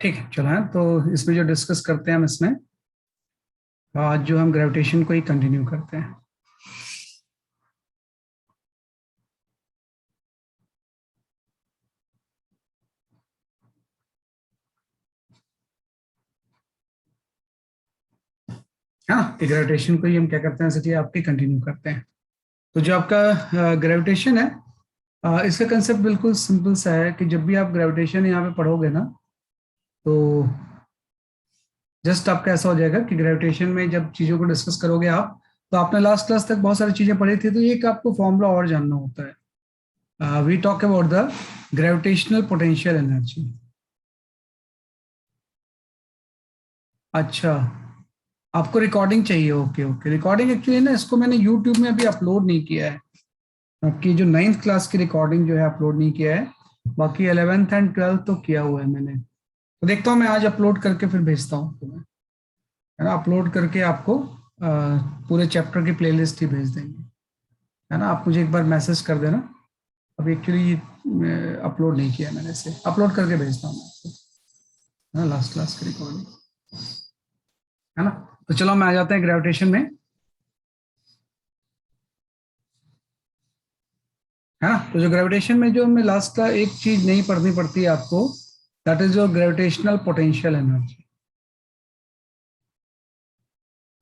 ठीक है, चलो है तो इसमें जो डिस्कस करते हैं हम इसमें आज जो हम ग्रेविटेशन को ही कंटिन्यू करते हैं। हाँ, ग्रेविटेशन को ही हम क्या करते हैं, चलिए आपके कंटिन्यू करते हैं। तो जो आपका ग्रेविटेशन है, इसका कंसेप्ट बिल्कुल सिंपल सा है कि जब भी आप ग्रेविटेशन यहाँ पे पढ़ोगे ना, तो जस्ट आपका ऐसा हो जाएगा कि ग्रेविटेशन में जब चीजों को डिस्कस करोगे आप, तो आपने लास्ट क्लास तक बहुत सारी चीजें पढ़ी थी, तो एक आपको फॉर्मूला और जानना होता है। We talk about the gravitational potential energy. अच्छा, आपको रिकॉर्डिंग चाहिए। ओके ओके, रिकॉर्डिंग एक्चुअली ना इसको मैंने यूट्यूब में अभी अपलोड नहीं किया है। आपकी जो 9th क्लास की रिकॉर्डिंग जो है अपलोड नहीं किया है, बाकी 11th एंड 12th तो किया हुआ है मैंने। तो देखता हूँ, मैं आज अपलोड करके फिर भेजता हूँ तुम्हें, है ना। अपलोड करके आपको पूरे चैप्टर की प्लेलिस्ट ही भेज देंगे, है ना। आप मुझे एक बार मैसेज कर देना। अभी एक्चुअली अपलोड नहीं किया मैंने, इसे अपलोड करके भेजता हूँ मैं आपको, है ना, लास्ट क्लास की रिकॉर्डिंग, है ना। तो चलो हम आ जाते हैं ग्रेविटेशन में, है ना। तो जो ग्रेविटेशन में जो हमें लास्ट का एक चीज नहीं पढ़नी पड़ती है आपको, that is your gravitational potential energy,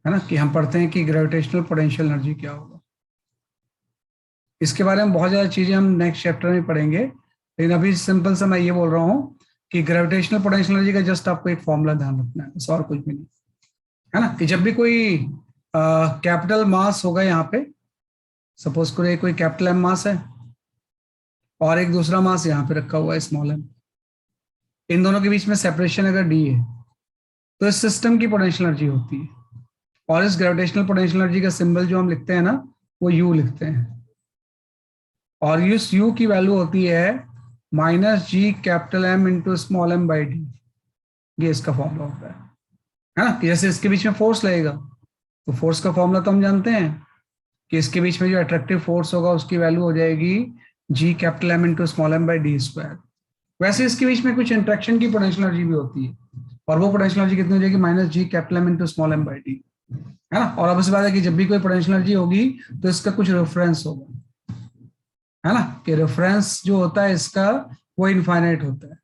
है ना। कि हम पढ़ते हैं कि ग्रेविटेशनल पोटेंशियल एनर्जी क्या होगा। इसके बारे में बहुत ज्यादा चीजें हम नेक्स्ट चैप्टर में पढ़ेंगे, लेकिन अभी सिंपल सा मैं ये बोल रहा हूँ कि ग्रेविटेशनल पोटेंशियल एनर्जी का जस्ट आपको एक फॉर्मूला ध्यान रखना है, बस और कुछ भी नहीं, है ना। कि जब भी कोई कैपिटल मास होगा यहाँ पे, सपोज करो कोई कैपिटल एम मास है और एक दूसरा मास यहाँ पे रखा हुआ है स्मॉल एम, इन दोनों के बीच में सेपरेशन अगर डी है, तो इस सिस्टम की पोटेंशियल एनर्जी होती है। और इस ग्रेविटेशनल पोटेंशियल एनर्जी का सिंबल जो हम लिखते हैं ना, वो यू लिखते हैं। और इस यू की वैल्यू होती है minus G capital M into small m by d. ये इसका फॉर्मूला होता है ना। कि जैसे इसके बीच में फोर्स लगेगा, तो फोर्स का फॉर्मूला तो हम जानते हैं कि इसके बीच में जो अट्रैक्टिव फोर्स होगा उसकी वैल्यू हो जाएगी G capital M into small m by d square. वैसे इसके बीच में कुछ इंट्रैक्शन की पोटेंशियल एनर्जी भी होती है, और वो पोटेंशियल एनर्जी कितनी हो जाएगी, minus G capital M into small m by d, है ना। और अब इस बात है कि जब भी कोई पोटेंशियल एनर्जी होगी तो इसका कुछ रेफरेंस होगा, है ना। कि रेफरेंस जो होता है इसका, वो इनफाइनाइट होता है।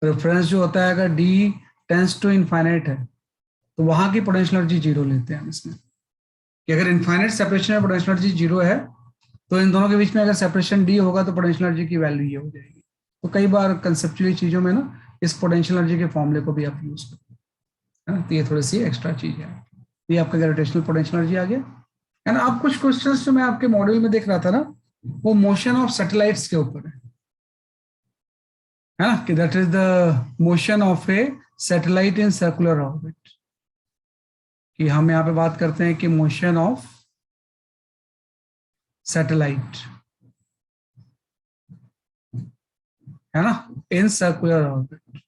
रेफरेंस जो होता है, अगर डी टेंस टू इनफाइनाइट है, तो वहां की पोटेंशियल एनर्जी जीरो लेते हैं हम इसमें। कि अगर इनफाइनाइट सेपरेशन में पोटेंशियल एनर्जी जीरो है, तो इन दोनों के बीच में अगर सेपरेशन डी होगा तो पोटेंशियल एनर्जी की वैल्यू ये हो जाएगी। तो कई बार कंसेप्चुअली चीजों में ना इस पोटेंशियल एनर्जी के फॉर्मूले को भी आप यूज करते हैं, है ना। तो ये थोड़ी सी एक्स्ट्रा चीज है। ये आपका ग्रेविटेशनल पोटेंशियल एनर्जी आ गया, है ना। आप कुछ क्वेश्चंस जो मैं आपके मॉड्यूल में देख रहा था ना, वो मोशन ऑफ सैटेलाइट्स के ऊपर है ना। कि that is the motion of A satellite in circular orbit. कि हम यहाँ पे बात करते हैं कि मोशन ऑफ सैटेलाइट, है ना, इन सर्कुलर ऑर्बिट।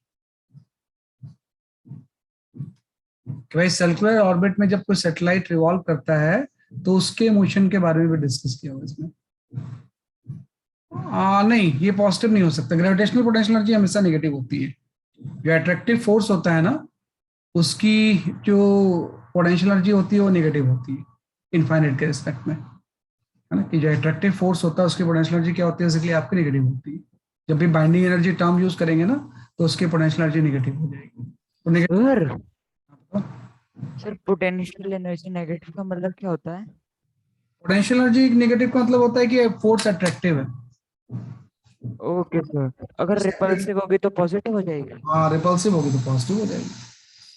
कि भाई सर्कुलर ऑर्बिट में जब कोई सैटेलाइट रिवॉल्व करता है, तो उसके मोशन के बारे में भी डिस्कस किया हुआ इसमें। नहीं, ये पॉजिटिव नहीं हो सकता। ग्रेविटेशनल पोटेंशियल एनर्जी हमेशा नेगेटिव होती है। जो अट्रैक्टिव फोर्स होता है ना, उसकी जो पोटेंशियल एनर्जी होती है वो नेगेटिव होती है इनफाइनाइट के रिस्पेक्ट में, है ना। कि जो अट्रैक्टिव फोर्स होता है उसकी पोटेंशियल एनर्जी क्या होती है, इसलिए आपकी नेगेटिव होती है। जब भी बाइंडिंग एनर्जी टर्म यूज करेंगे ना, तो उसकी पोटेंशियल एनर्जी नेगेटिव हो जाएगी। तो negative, sir sir potential energy negative का मतलब क्या होता है? पोटेंशियल एनर्जी नेगेटिव का मतलब होता है कि फोर्स अट्रैक्टिव है। ओके सर, अगर रिपल्सिव होगी तो पॉजिटिव हो जाएगी। हाँ, रिपल्सिव होगी तो पॉजिटिव हो जाएगी।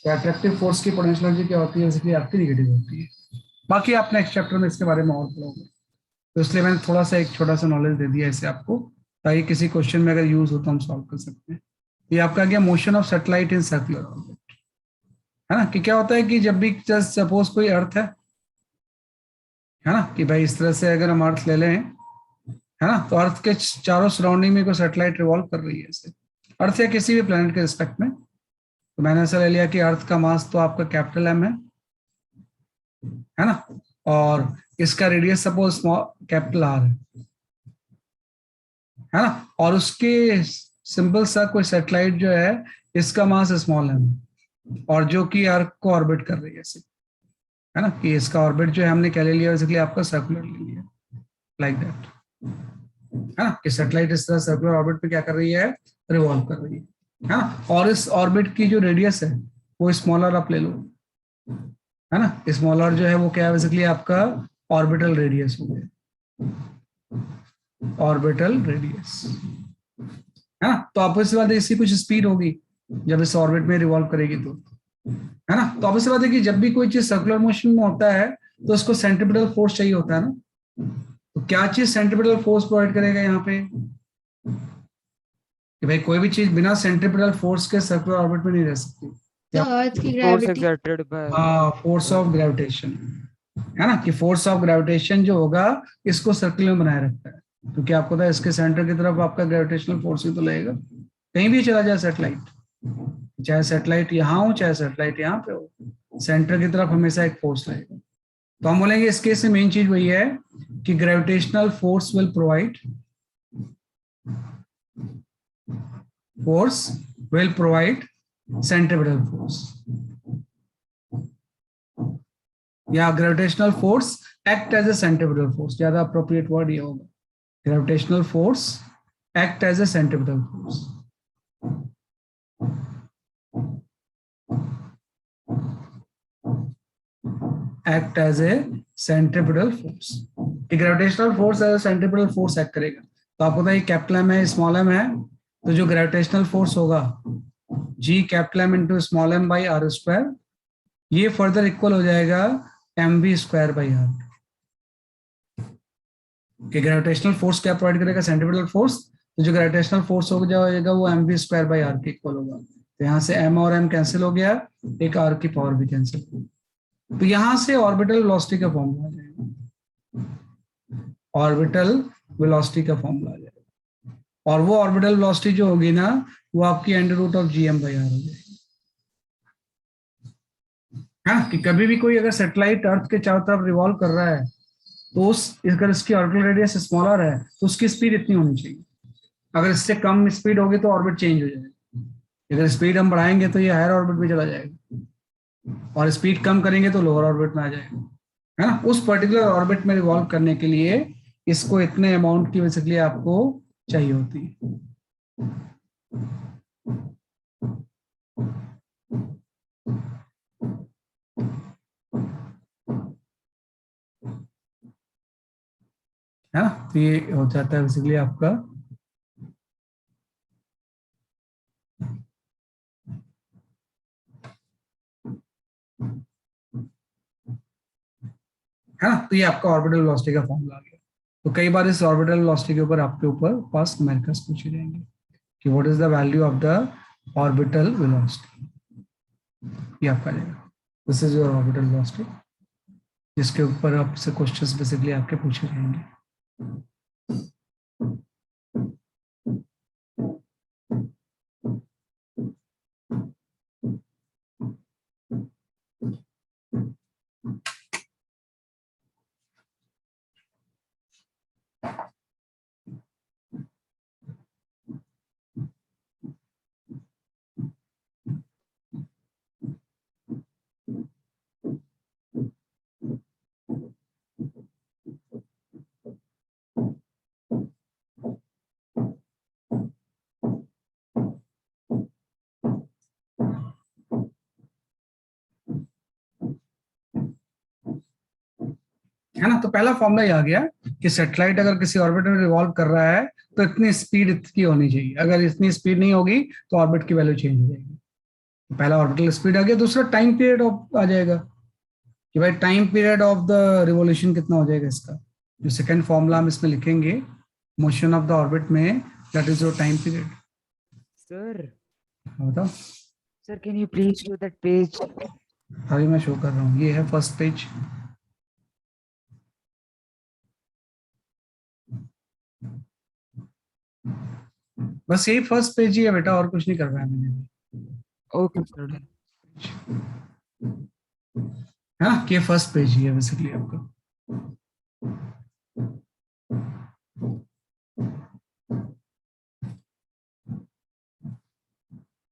तो अट्रैक्टिव फोर्स की पोटेंशियल एनर्जी क्या होती है, इसलिए आपकी नेगेटिव होती है। बाकी आप नेक्स्ट चैप्टर में इसके बारे में और पढ़ोगे, तो इसलिए मैंने थोड़ा सा एक छोटा सा नॉलेज दे दिया इसे आपको, ताकि किसी क्वेश्चन में अगर यूज हो तो हम सॉल्व कर सकते हैं। ये आपका गया motion of satellite in circular orbit, है ना। कि क्या होता है कि जब भी जस्ट सपोज कोई अर्थ है ना, कि भाई इस तरह से अगर हम अर्थ ले लें, है ना, तो अर्थ के चारों सराउंडिंग में कोई सैटेलाइट रिवॉल्व कर रही है ऐसे, अर्थ या किसी भी प्लेनेट के रिस्पेक्ट में। तो मैंने ऐसा ले लिया कि अर्थ का मास तो आपका कैपिटल एम है ना, और इसका radius suppose small capital R है ना। और उसके सिंपल सा कोई सैटेलाइट जो है इसका मास स्मॉल है और जो कि अर्थ को ऑर्बिट कर रही है ना, कि इसका ऑर्बिट जो है हमने क्या ले लिया, बेसिकली आपका सर्कुलर ले लिया, लाइक दैट, है ना, कि सैटेलाइट इस तरह सर्कुलर ऑर्बिट पे क्या कर रही है, रिवॉल्व कर रही है ना, और इस ऑर्बिट की जो रेडियस है वो स्मॉलर आप ले लो, है ना, स्मॉलर जो है वो क्या है, बेसिकली आपका ऑर्बिटल रेडियस हो गया, ऑर्बिटल रेडियस, है ना। तो ऑब्वियस बात है इसकी कुछ स्पीड होगी जब इस ऑर्बिट में रिवॉल्व करेगी तो, है ना। तो ऑब्वियस बात है कि जब भी कोई चीज सर्कुलर मोशन में होता है तो उसको सेंट्रीपिटल फोर्स चाहिए होता है ना। तो क्या चीज सेंट्रीपिटल फोर्स प्रोवाइड करेगा यहाँ पे, कि भाई कोई भी चीज बिना सेंट्रीपिटल फोर्स के सर्कुलर ऑर्बिट में नहीं रह सकती। तो अर्थ की फोर्स ग्रेविटी। एक्सर्टेड बाय, हाँ, फोर्स ऑफ ग्रेविटेशन, है ना, कि फोर्स ऑफ ग्रेविटेशन जो होगा इसको सर्कल में बनाए रखता है, क्योंकि आपको पता है इसके सेंटर की तरफ आपका ग्रेविटेशनल फोर्स ही तो लगेगा, कहीं भी चला जाए सैटेलाइट, चाहे सैटेलाइट यहाँ हो चाहे सैटेलाइट यहाँ पे हो, सेंटर की तरफ हमेशा एक फोर्स लगेगा। तो हम बोलेंगे इस केस में मेन चीज वही है कि gravitational force will provide centripetal force, या gravitational force act as a centripetal force, ज्यादा अप्रोप्रिएट वर्ड ये होगा, gravitational force act as a centripetal force. Act as a centripetal force, gravitational force as a centripetal force act करेगा। तो आपको पता है capital M है स्मॉल एम है, तो जो ग्रेविटेशनल फोर्स होगा G capital M into small m by r square, ये फर्दर इक्वल हो जाएगा m v square by r. कि ग्रेविटेशनल फोर्स क्या प्रोवाइड करेगा, सेंट्रीपिटल फोर्स, तो जो ग्रेविटेशनल फोर्स हो जाएगा वो m v square by r के इक्वल होगा। तो यहाँ से एम और एम कैंसिल हो गया, एक आर की पावर भी कैंसिल हो गई, तो यहां से ऑर्बिटल वेलोसिटी का फॉर्मूला आ जाएगा, ऑर्बिटल वेलोसिटी का फॉर्मूला आ जाएगा, और वो ऑर्बिटल वेलोसिटी जो होगी ना वो आपकी under root of G M by r हो जाएगी। हाँ, कि कभी भी कोई अगर सैटेलाइट अर्थ के चारों तरफ रिवॉल्व कर रहा है तो उस अगर इसकी ऑर्बिटल रेडियस स्मॉलर है तो उसकी स्पीड इतनी होनी चाहिए, अगर इससे कम स्पीड होगी तो ऑर्बिट चेंज हो जाएगा, अगर स्पीड हम बढ़ाएंगे तो ये हायर ऑर्बिट में चला जाएगा और स्पीड कम करेंगे तो लोअर ऑर्बिट में आ जाएगा, है ना। उस पर्टिकुलर ऑर्बिट में रिवॉल्व करने के लिए इसको इतने अमाउंट की बेसिकली आपको चाहिए होती है ना। तो ये हो जाता है बेसिकली आपका है ना, तो ये आपका ऑर्बिटल वेलोसिटी का फॉर्मूला आ गया। तो कई बार इस ऑर्बिटल वेलोसिटी के ऊपर आपके ऊपर पास न्यूमेरिकल्स पूछे जाएंगे कि what is the value of the orbital velocity, ये आपका जाएगा, this is your orbital velocity, जिसके ऊपर आपसे क्वेश्चंस बेसिकली आपके पूछे जाएंगे। है ना, तो पहला फॉर्मूला ये आ गया कि सैटेलाइट अगर किसी ऑर्बिट में रिवॉल्व कर रहा है तो इतनी स्पीड इसकी होनी चाहिए, अगर इतनी स्पीड नहीं होगी तो ऑर्बिट की वैल्यू चेंज हो जाएगी। पहला ऑर्बिटल स्पीड आ गया, दूसरा टाइम पीरियड आ जाएगा कि भाई time period of the revolution कितना हो जाएगा इसका, जो सेकंड फॉर्मूला हम इसमें लिखेंगे मोशन ऑफ द ऑर्बिट में, that is your time period. Sir बताओ sir, can you please show that page? अभी मैं शो कर रहा हूँ, ये है फर्स्ट पेज, बस यही फर्स्ट पेज ही है बेटा, और कुछ नहीं कर रहा है मैंने। Okay sir. है ना, ये फर्स्ट पेज ही है बेसिकली आपका।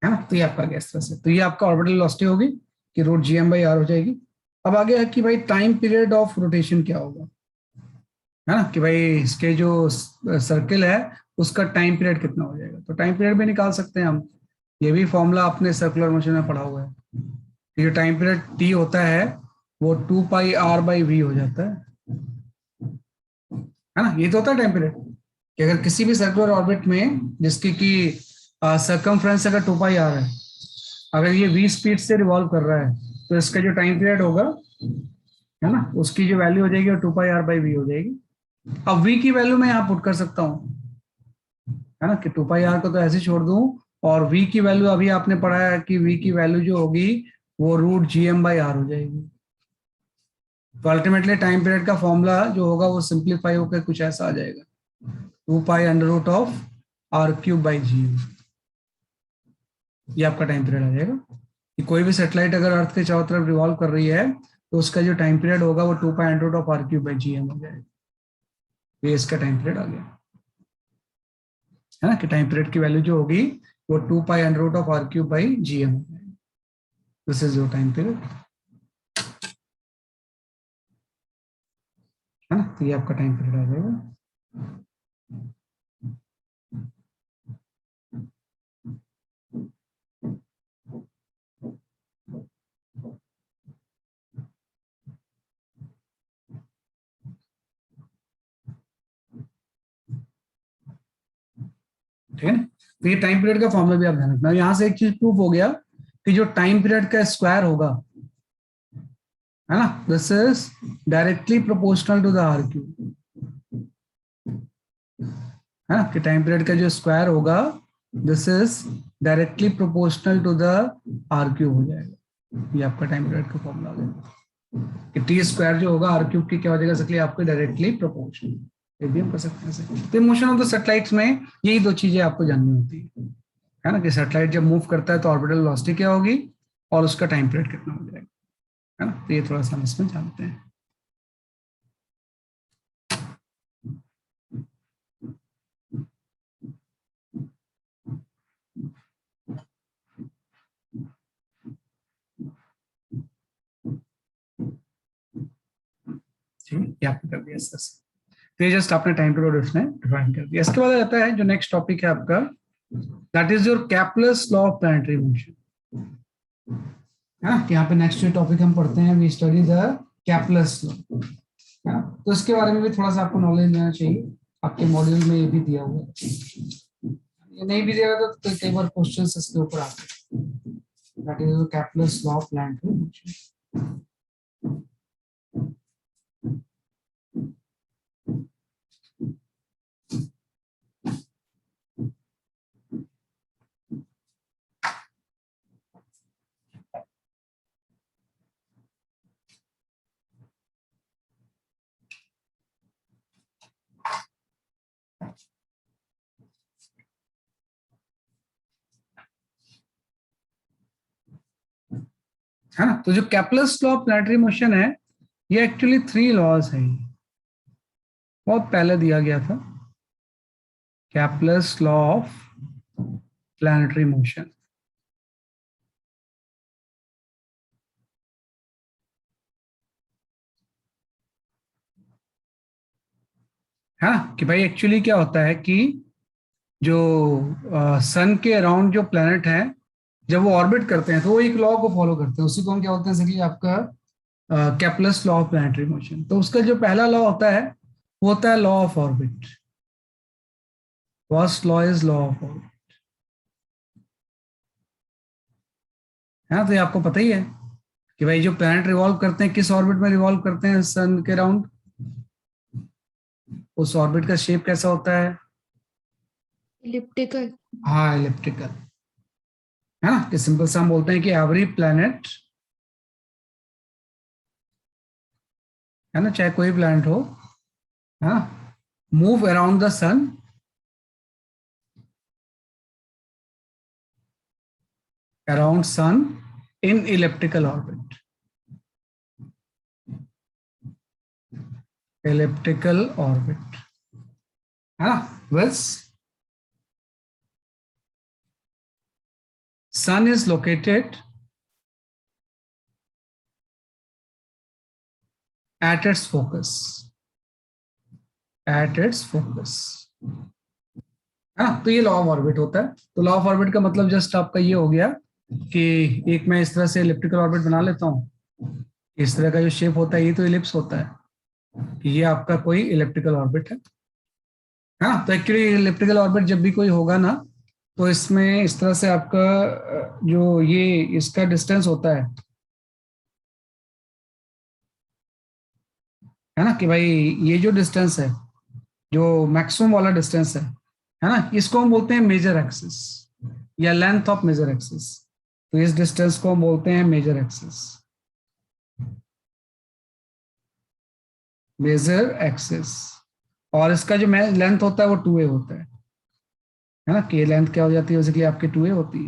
है ना। तो ये आपका गया इस तरह से, तो ये आपका ऑर्बिटल वेलोसिटी होगी कि root G M by r हो जाएगी। अब आगे है कि भाई टाइम पीरियड ऑफ रोटेशन क्या होगा, है ना, कि भाई इसके जो सर्किल है उसका टाइम पीरियड कितना हो जाएगा। तो टाइम पीरियड भी निकाल सकते हैं हम, ये भी फॉर्मूला आपने सर्कुलर मोशन में पढ़ा हुआ है। ये जो टाइम पीरियड टी होता है वो 2πr/v हो जाता है ना। ये तो होता है टाइम पीरियड कि अगर किसी भी सर्कुलर ऑर्बिट में जिसकी की सर्कमफ्रेंस अगर 2πr है, अगर ये v स्पीड से रिवॉल्व कर रहा है तो इसका जो टाइम पीरियड होगा, है ना, उसकी जो वैल्यू हो जाएगी वो 2πr/v हो जाएगी। अब v की वैल्यू मैं यहाँ पुट कर सकता हूँ, है ना, कि 2πr को तो ऐसे छोड़ दूं, और v की वैल्यू अभी आपने पढ़ा है कि v की वैल्यू जो होगी वो root G M by r हो जाएगी। तो अल्टीमेटली टाइम पीरियड का फॉर्मूला जो होगा वो सिंप्लीफाई होकर कुछ ऐसा आ जाएगा, 2π√r³/g। ये आपका टाइम पीरियड आ जाएगा कि कोई भी सेटेलाइट अगर अर्थ के चारों तरफ रिवॉल्व कर रही है तो उसका जो टाइम पीरियड होगा वो 2π√r³ हो जाएगा। ये इसका टाइम पीरियड आ गया, है ना, कि टाइम पीरियड की वैल्यू जो होगी वो 2π√r³ हो जाएगी। This is your time period, है ना। तो ये आपका टाइम पीरियड आ जाएगा। ठीक है ना। तो ये टाइम पीरियड का फॉर्मूला भी आप ध्यान रखना। यहां से एक चीज प्रूफ हो गया कि जो टाइम पीरियड का स्क्वायर होगा, है ना, this is directly proportional to the r³, है ना, कि टाइम पीरियड का जो स्क्वायर होगा this is directly proportional to the r³ हो जाएगा। ये आपका टाइम पीरियड का फॉर्मूला आ जाएगा कि टी स्क्वायर जो होगा r³ की क्या हो जाएगा, इसलिए आपको डायरेक्टली प्रोपोर्शनल। ये भी हम कर सकते हैं। तो मोशन ऑफ द सैटेलाइट्स में यही दो चीजें आपको जाननी होती है ना, कि सैटेलाइट जब मूव करता है तो ऑर्बिटल वेलोसिटी क्या होगी और उसका टाइम पीरियड कितना हो जाएगा, है ना। तो ये थोड़ा सा हम इसमें जानते हैं। ठीक है, ये आपने कर दिया सर। तो ये जस्ट आपने टाइम पीरियड उसमें डिफाइन कर दिया। इसके बाद आता है जो नेक्स्ट टॉपिक है आपका, that is your Kepler's law of planetary motion. हाँ, यहाँ पे नेक्स्ट जो टॉपिक हम पढ़ते हैं, we study the Kepler's law. तो इसके बारे में भी थोड़ा सा आपको नॉलेज लेना चाहिए, आपके मॉड्यूल में ये भी दिया हुआ है। ये नहीं भी दिया तो कई बार क्वेश्चंस इसके ऊपर आते हैं। That is Kepler's law of planetary motion. है ना। तो जो Kepler's law of planetary motion है ये एक्चुअली 3 लॉज है, बहुत पहले दिया गया था, Kepler's law of planetary motion. है ना, कि भाई एक्चुअली क्या होता है कि जो सन के अराउंड जो प्लैनेट है जब वो ऑर्बिट करते हैं तो वो एक लॉ को फॉलो करते हैं, उसी को हम क्या बोलते हैं सिंपली आपका Kepler's law of planetary motion. तो उसका जो पहला लॉ होता है वो होता है law of orbit. First law is law of orbit, है ना। तो ये आपको पता ही है कि भाई जो प्लैनेट रिवॉल्व करते हैं किस ऑर्बिट में रिवॉल्व करते हैं, सन के अराउंड, उस ऑर्बिट का शेप कैसा होता है, इलिप्टिकल। हाँ एलिप्टिकल, है ना, कि सिंपल सा हम बोलते हैं कि एवरी प्लैनेट, है ना, चाहे कोई प्लैनेट हो, है ना, move around the sun in elliptical orbit, elliptical orbit, है ना, with sun is located at its focus, at its focus, है ना। तो ये लॉ ऑफ ऑर्बिट होता है। तो लॉ ऑफ ऑर्बिट का मतलब जस्ट आपका ये हो गया कि एक मैं इस तरह से इलिप्टिकल ऑर्बिट बना लेता हूँ, इस तरह का जो शेप होता है ये तो इलिप्स होता है, ये आपका कोई इलिप्टिकल ऑर्बिट है। हाँ, तो एक्चुअली इलिप्टिकल ऑर्बिट जब भी कोई होगा ना, तो इसमें इस तरह से आपका जो ये इसका डिस्टेंस होता है ना, कि भाई ये जो डिस्टेंस है, जो मैक्सिमम वाला डिस्टेंस है ना, इसको हम बोलते हैं मेजर एक्सिस या लेंथ ऑफ मेजर एक्सिस। तो इस डिस्टेंस को हम बोलते हैं मेजर एक्सिस, मेजर एक्सिस। और इसका जो लेंथ होता है वो 2a होता है ना, कि लेंथ क्या हो जाती है बेसिकली आपकी 2a होती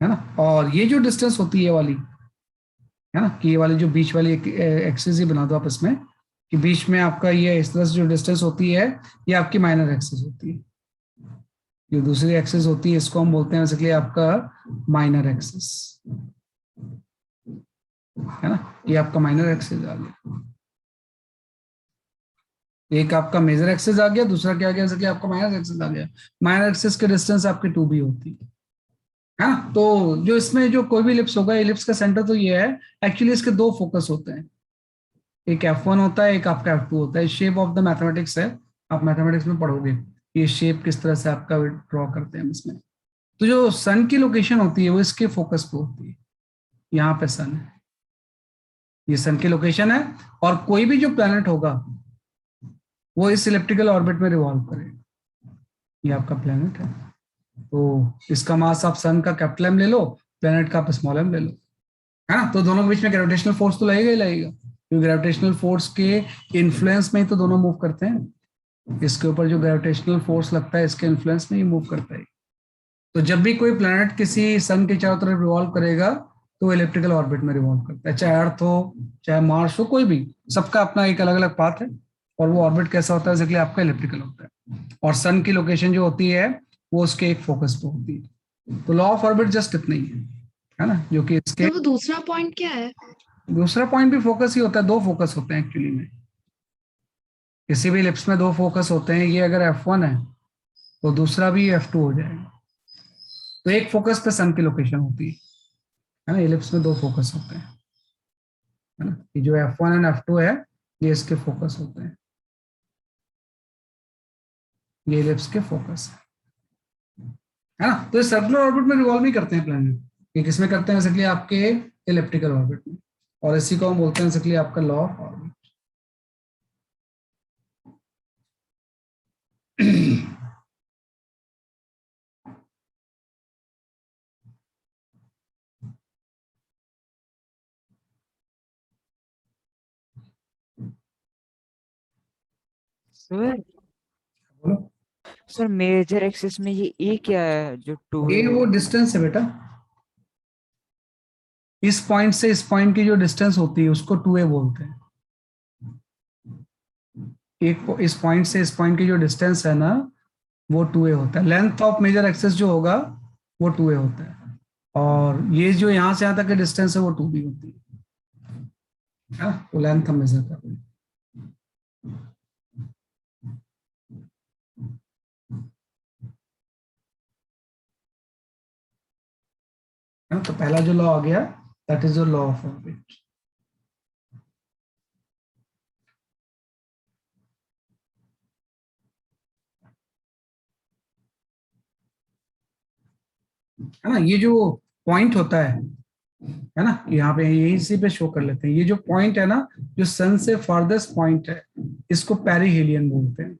है ना। और ये जो डिस्टेंस होती है वाली, है ना, कि ये वाली जो बीच वाली एक्सिस ही बना दो आप इसमें, कि बीच में आपका ये इस तरह से जो डिस्टेंस होती है ये आपकी माइनर एक्सिस होती है। जो दूसरी एक्सिस होती है इसको हम बोलते हैं बेसिकली आपका माइनर एक्सिस, है ना। ये आपका माइनर एक्सिस आ गया, एक आपका मेजर एक्सिस आ गया, दूसरा क्या आ गया बेसिकली आपका माइनर एक्सिस आ गया। माइनर एक्सिस की डिस्टेंस आपकी 2b होती है ना। तो जो इसमें जो कोई भी इलिप्स होगा, इलिप्स का सेंटर तो ये है, एक्चुअली इसके दो फोकस होते हैं, एक F1 होता है, एक आपका F2 होता है। शेप ऑफ द मैथमेटिक्स है, आप मैथमेटिक्स में पढ़ोगे ये शेप किस तरह से आपका ड्रॉ करते हैं इसमें। तो जो सन की लोकेशन होती है वो इसके फोकस पे होती है, यहाँ पे सन है, ये सन की लोकेशन है। और कोई भी जो प्लैनेट होगा वो इस इलिप्टिकल ऑर्बिट में रिवॉल्व करेगा, ये आपका प्लैनेट है। तो इसका मास आप सन का कैपिटल एम ले लो, प्लैनेट का आप स्मॉल एम ले लो, है ना। तो दोनों के बीच में ग्रेविटेशनल फोर्स तो लगेगा ही लगेगा, क्योंकि ग्रेविटेशनल फोर्स के इन्फ्लुएंस में ही तो दोनों मूव करते हैं। इसके ऊपर जो ग्रेविटेशनल फोर्स लगता है इसके इन्फ्लुएंस में ही मूव करता है। तो जब भी कोई प्लैनेट किसी सन के चारों तरफ रिवॉल्व करेगा तो वो इलिप्टिकल ऑर्बिट में रिवॉल्व करता है, चाहे अर्थ हो चाहे मार्स हो, कोई भी, सबका अपना एक अलग अलग पाथ है। और वो ऑर्बिट कैसा होता है इसलिए आपका इलिप्टिकल होता है। और सन की लोकेशन जो होती है वो उसके एक फोकस पे होती है। तो लॉ ऑफ ऑर्बिट जस्ट इतना ही है ना, जो कि इसके तो वो दूसरा पॉइंट क्या है? दूसरा पॉइंट भी फोकस ही होता है, दो फोकस होते हैं एक्चुअली में। किसी भी इलिप्स में दो फोकस होते हैं, ये अगर F1 है तो दूसरा भी F2 हो जाएगा। तो एक फोकस पे सन की लोकेशन होती है ना, इलिप्स में दो फोकस होते हैं, है ना। ये जो F1 एंड F2 है ये इसके फोकस होते हैं, ये इलिप्स के फोकस है ना। तो इस सर्कुलर ऑर्बिट में रिवॉल्व नहीं करते हैं प्लैनेट, ये किसमें करते हैं बेसिकली आपके इलिप्टिकल ऑर्बिट में। और इसी को हम बोलते हैं बेसिकली आपका लॉ ऑफ ऑर्बिट। सर बोलो। सर मेजर एक्सिस में ये ए क्या है जो टू ये है? वो डिस्टेंस है बेटा, इस पॉइंट से इस पॉइंट की जो डिस्टेंस होती है उसको 2a बोलते हैं। एक इस पॉइंट से इस पॉइंट की जो डिस्टेंस है ना वो 2a होता है। लेंथ ऑफ मेजर एक्सिस जो होगा वो 2a होता है। और ये जो यहाँ से यहाँ तक की डिस्टेंस है वो 2b होती है ना? तो लेंथ हम मेजर कर रहे हैं। है ना? तो पहला जो लॉ आ गया that is the law of orbit. है ना, ये जो पॉइंट होता है ना, यहाँ पे यहीं से पे शो कर लेते हैं। ये जो पॉइंट है ना, जो सन से फार्देस्ट पॉइंट है, इसको पेरिहेलियन बोलते हैं।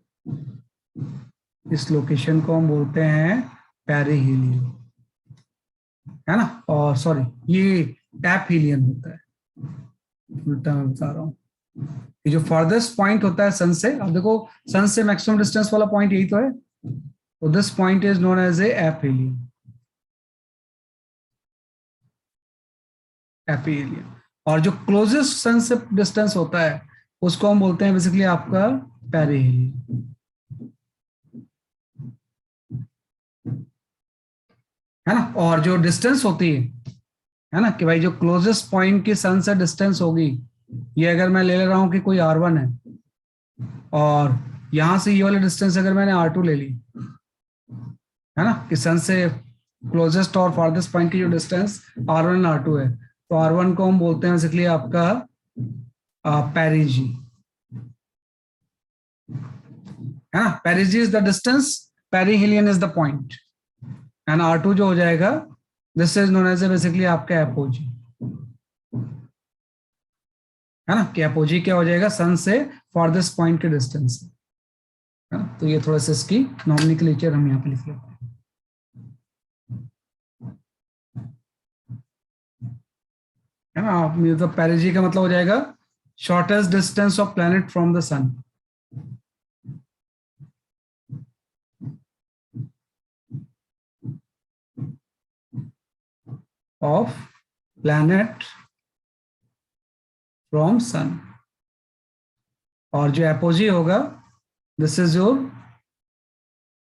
इस लोकेशन को हम बोलते हैं पेरिहेलियन, है ना। और सॉरी, ये एपहीलियन होता है, उल्टा मैं बता रहा हूँ। ये जो फार्देस्ट पॉइंट होता है सन से, अब देखो सन से मैक्सिमम डिस्टेंस वाला पॉइंट यही तो है, तो this point is known as a aphelion, aphelion. और जो क्लोजेस्ट सन से डिस्टेंस होता है उसको हम बोलते हैं बेसिकली आपका पेरिहेलियन, है ना, और जो डिस्टेंस होती है ना, कि भाई जो क्लोजेस्ट पॉइंट की सन से डिस्टेंस होगी, ये अगर मैं ले रहा हूं कि कोई R1 है, और यहां से ये वाली डिस्टेंस अगर मैंने R2 ले ली, है ना, कि सन से क्लोजेस्ट और फारदेस्ट पॉइंट की जो डिस्टेंस R1 R2 है, तो R1 को हम बोलते हैं बेसिकली आपका पेरिजी, है ना। Perigee is the distance, perihelion is the point, and R2 जो हो जाएगा, this is known as basically आपका एपोजी, है ना, कि एपोजी क्या हो जाएगा, सन से फारदेस्ट पॉइंट के डिस्टेंस, है ना। तो ये थोड़ा सा इसकी नॉमेनक्लेचर हम यहाँ पे लिख लेते हैं, है ना। आप मतलब पेरिजी का मतलब हो जाएगा shortest distance of planet from the sun, of planet from sun, और जो एपोजी होगा, दिस इज योर,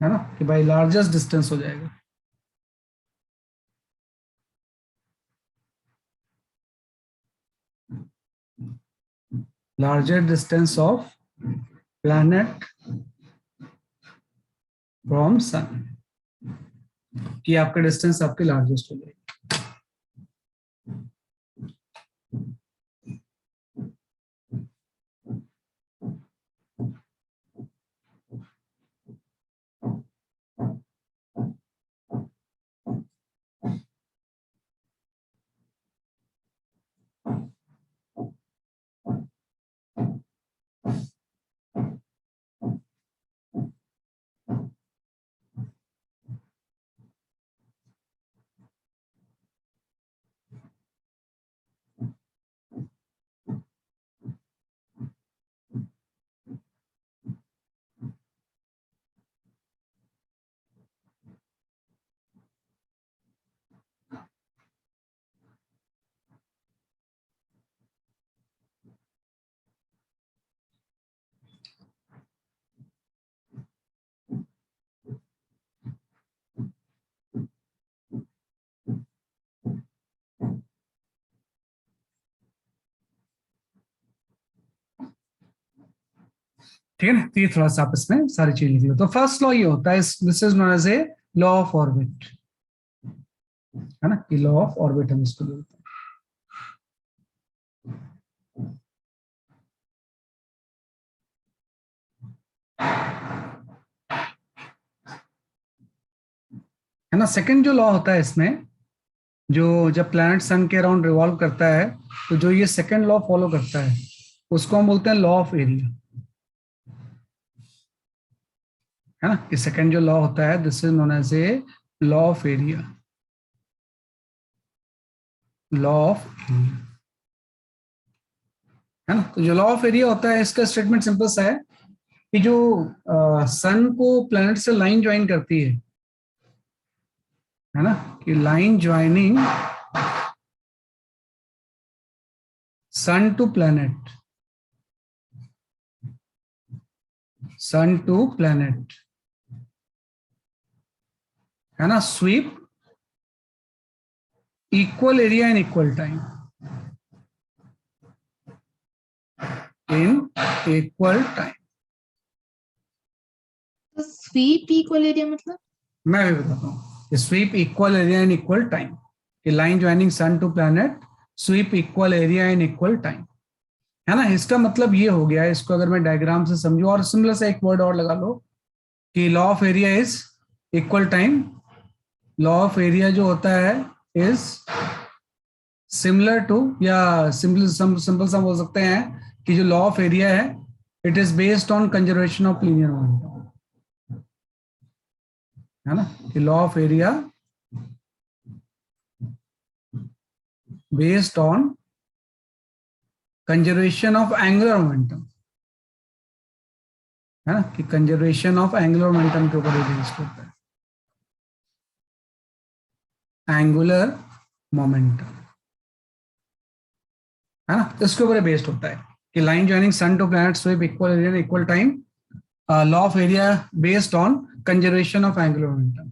है ना, कि भाई लार्जेस्ट डिस्टेंस हो जाएगा, largest distance of planet from sun, कि आपका डिस्टेंस आपकी लार्जेस्ट हो जाएगी। ठीक है ना, तो ये थोड़ा सा आप इसमें सारी चीज लिख लो। तो फर्स्ट लॉ ये होता है, this is known as a law of orbit, है ना, कि लॉ ऑफ ऑर्बिट हम इसको बोलते हैं। है ना, सेकंड जो लॉ होता है इसमें, जो जब प्लैनेट सन के अराउंड रिवॉल्व करता है, तो जो ये सेकंड लॉ फॉलो करता है, उसको हम बोलते हैं लॉ ऑफ एरिया, है ना, कि सेकंड जो लॉ होता है, this is known as a law of area, law of area, है ना। तो जो लॉ ऑफ एरिया होता है, इसका स्टेटमेंट सिंपल सा है कि जो सन को प्लैनेट से लाइन ज्वाइन करती है ना, कि line joining sun to planet, sun to planet, है ना, sweep equal area in equal time, in equal time. तो स्वीप इक्वल एरिया मतलब? मैं भी बताता हूँ, sweep equal area in equal time, कि line joining sun to planet sweep equal area in equal time, है ना। इसका मतलब ये हो गया, इसको अगर मैं डायग्राम से समझू, और सिमिलर से एक वर्ड और लगा लो कि law of area is equal time, law of area जो होता है इज सिमिलर टू, या सिंपल सा बोल सकते हैं कि जो लॉ ऑफ एरिया है, it is based on conservation of linear momentum, है ना, कि law of area based on conservation of angular momentum, है ना, कि कंजर्वेशन ऑफ एंगुलर मोमेंटम के ऊपर बेस्ड होता है, एंगुलर मोमेंटम, है ना, तो इसके ऊपर बेस्ड होता है कि line joining sun to planet sweep equal area in equal time, law of area based on conservation of angular momentum,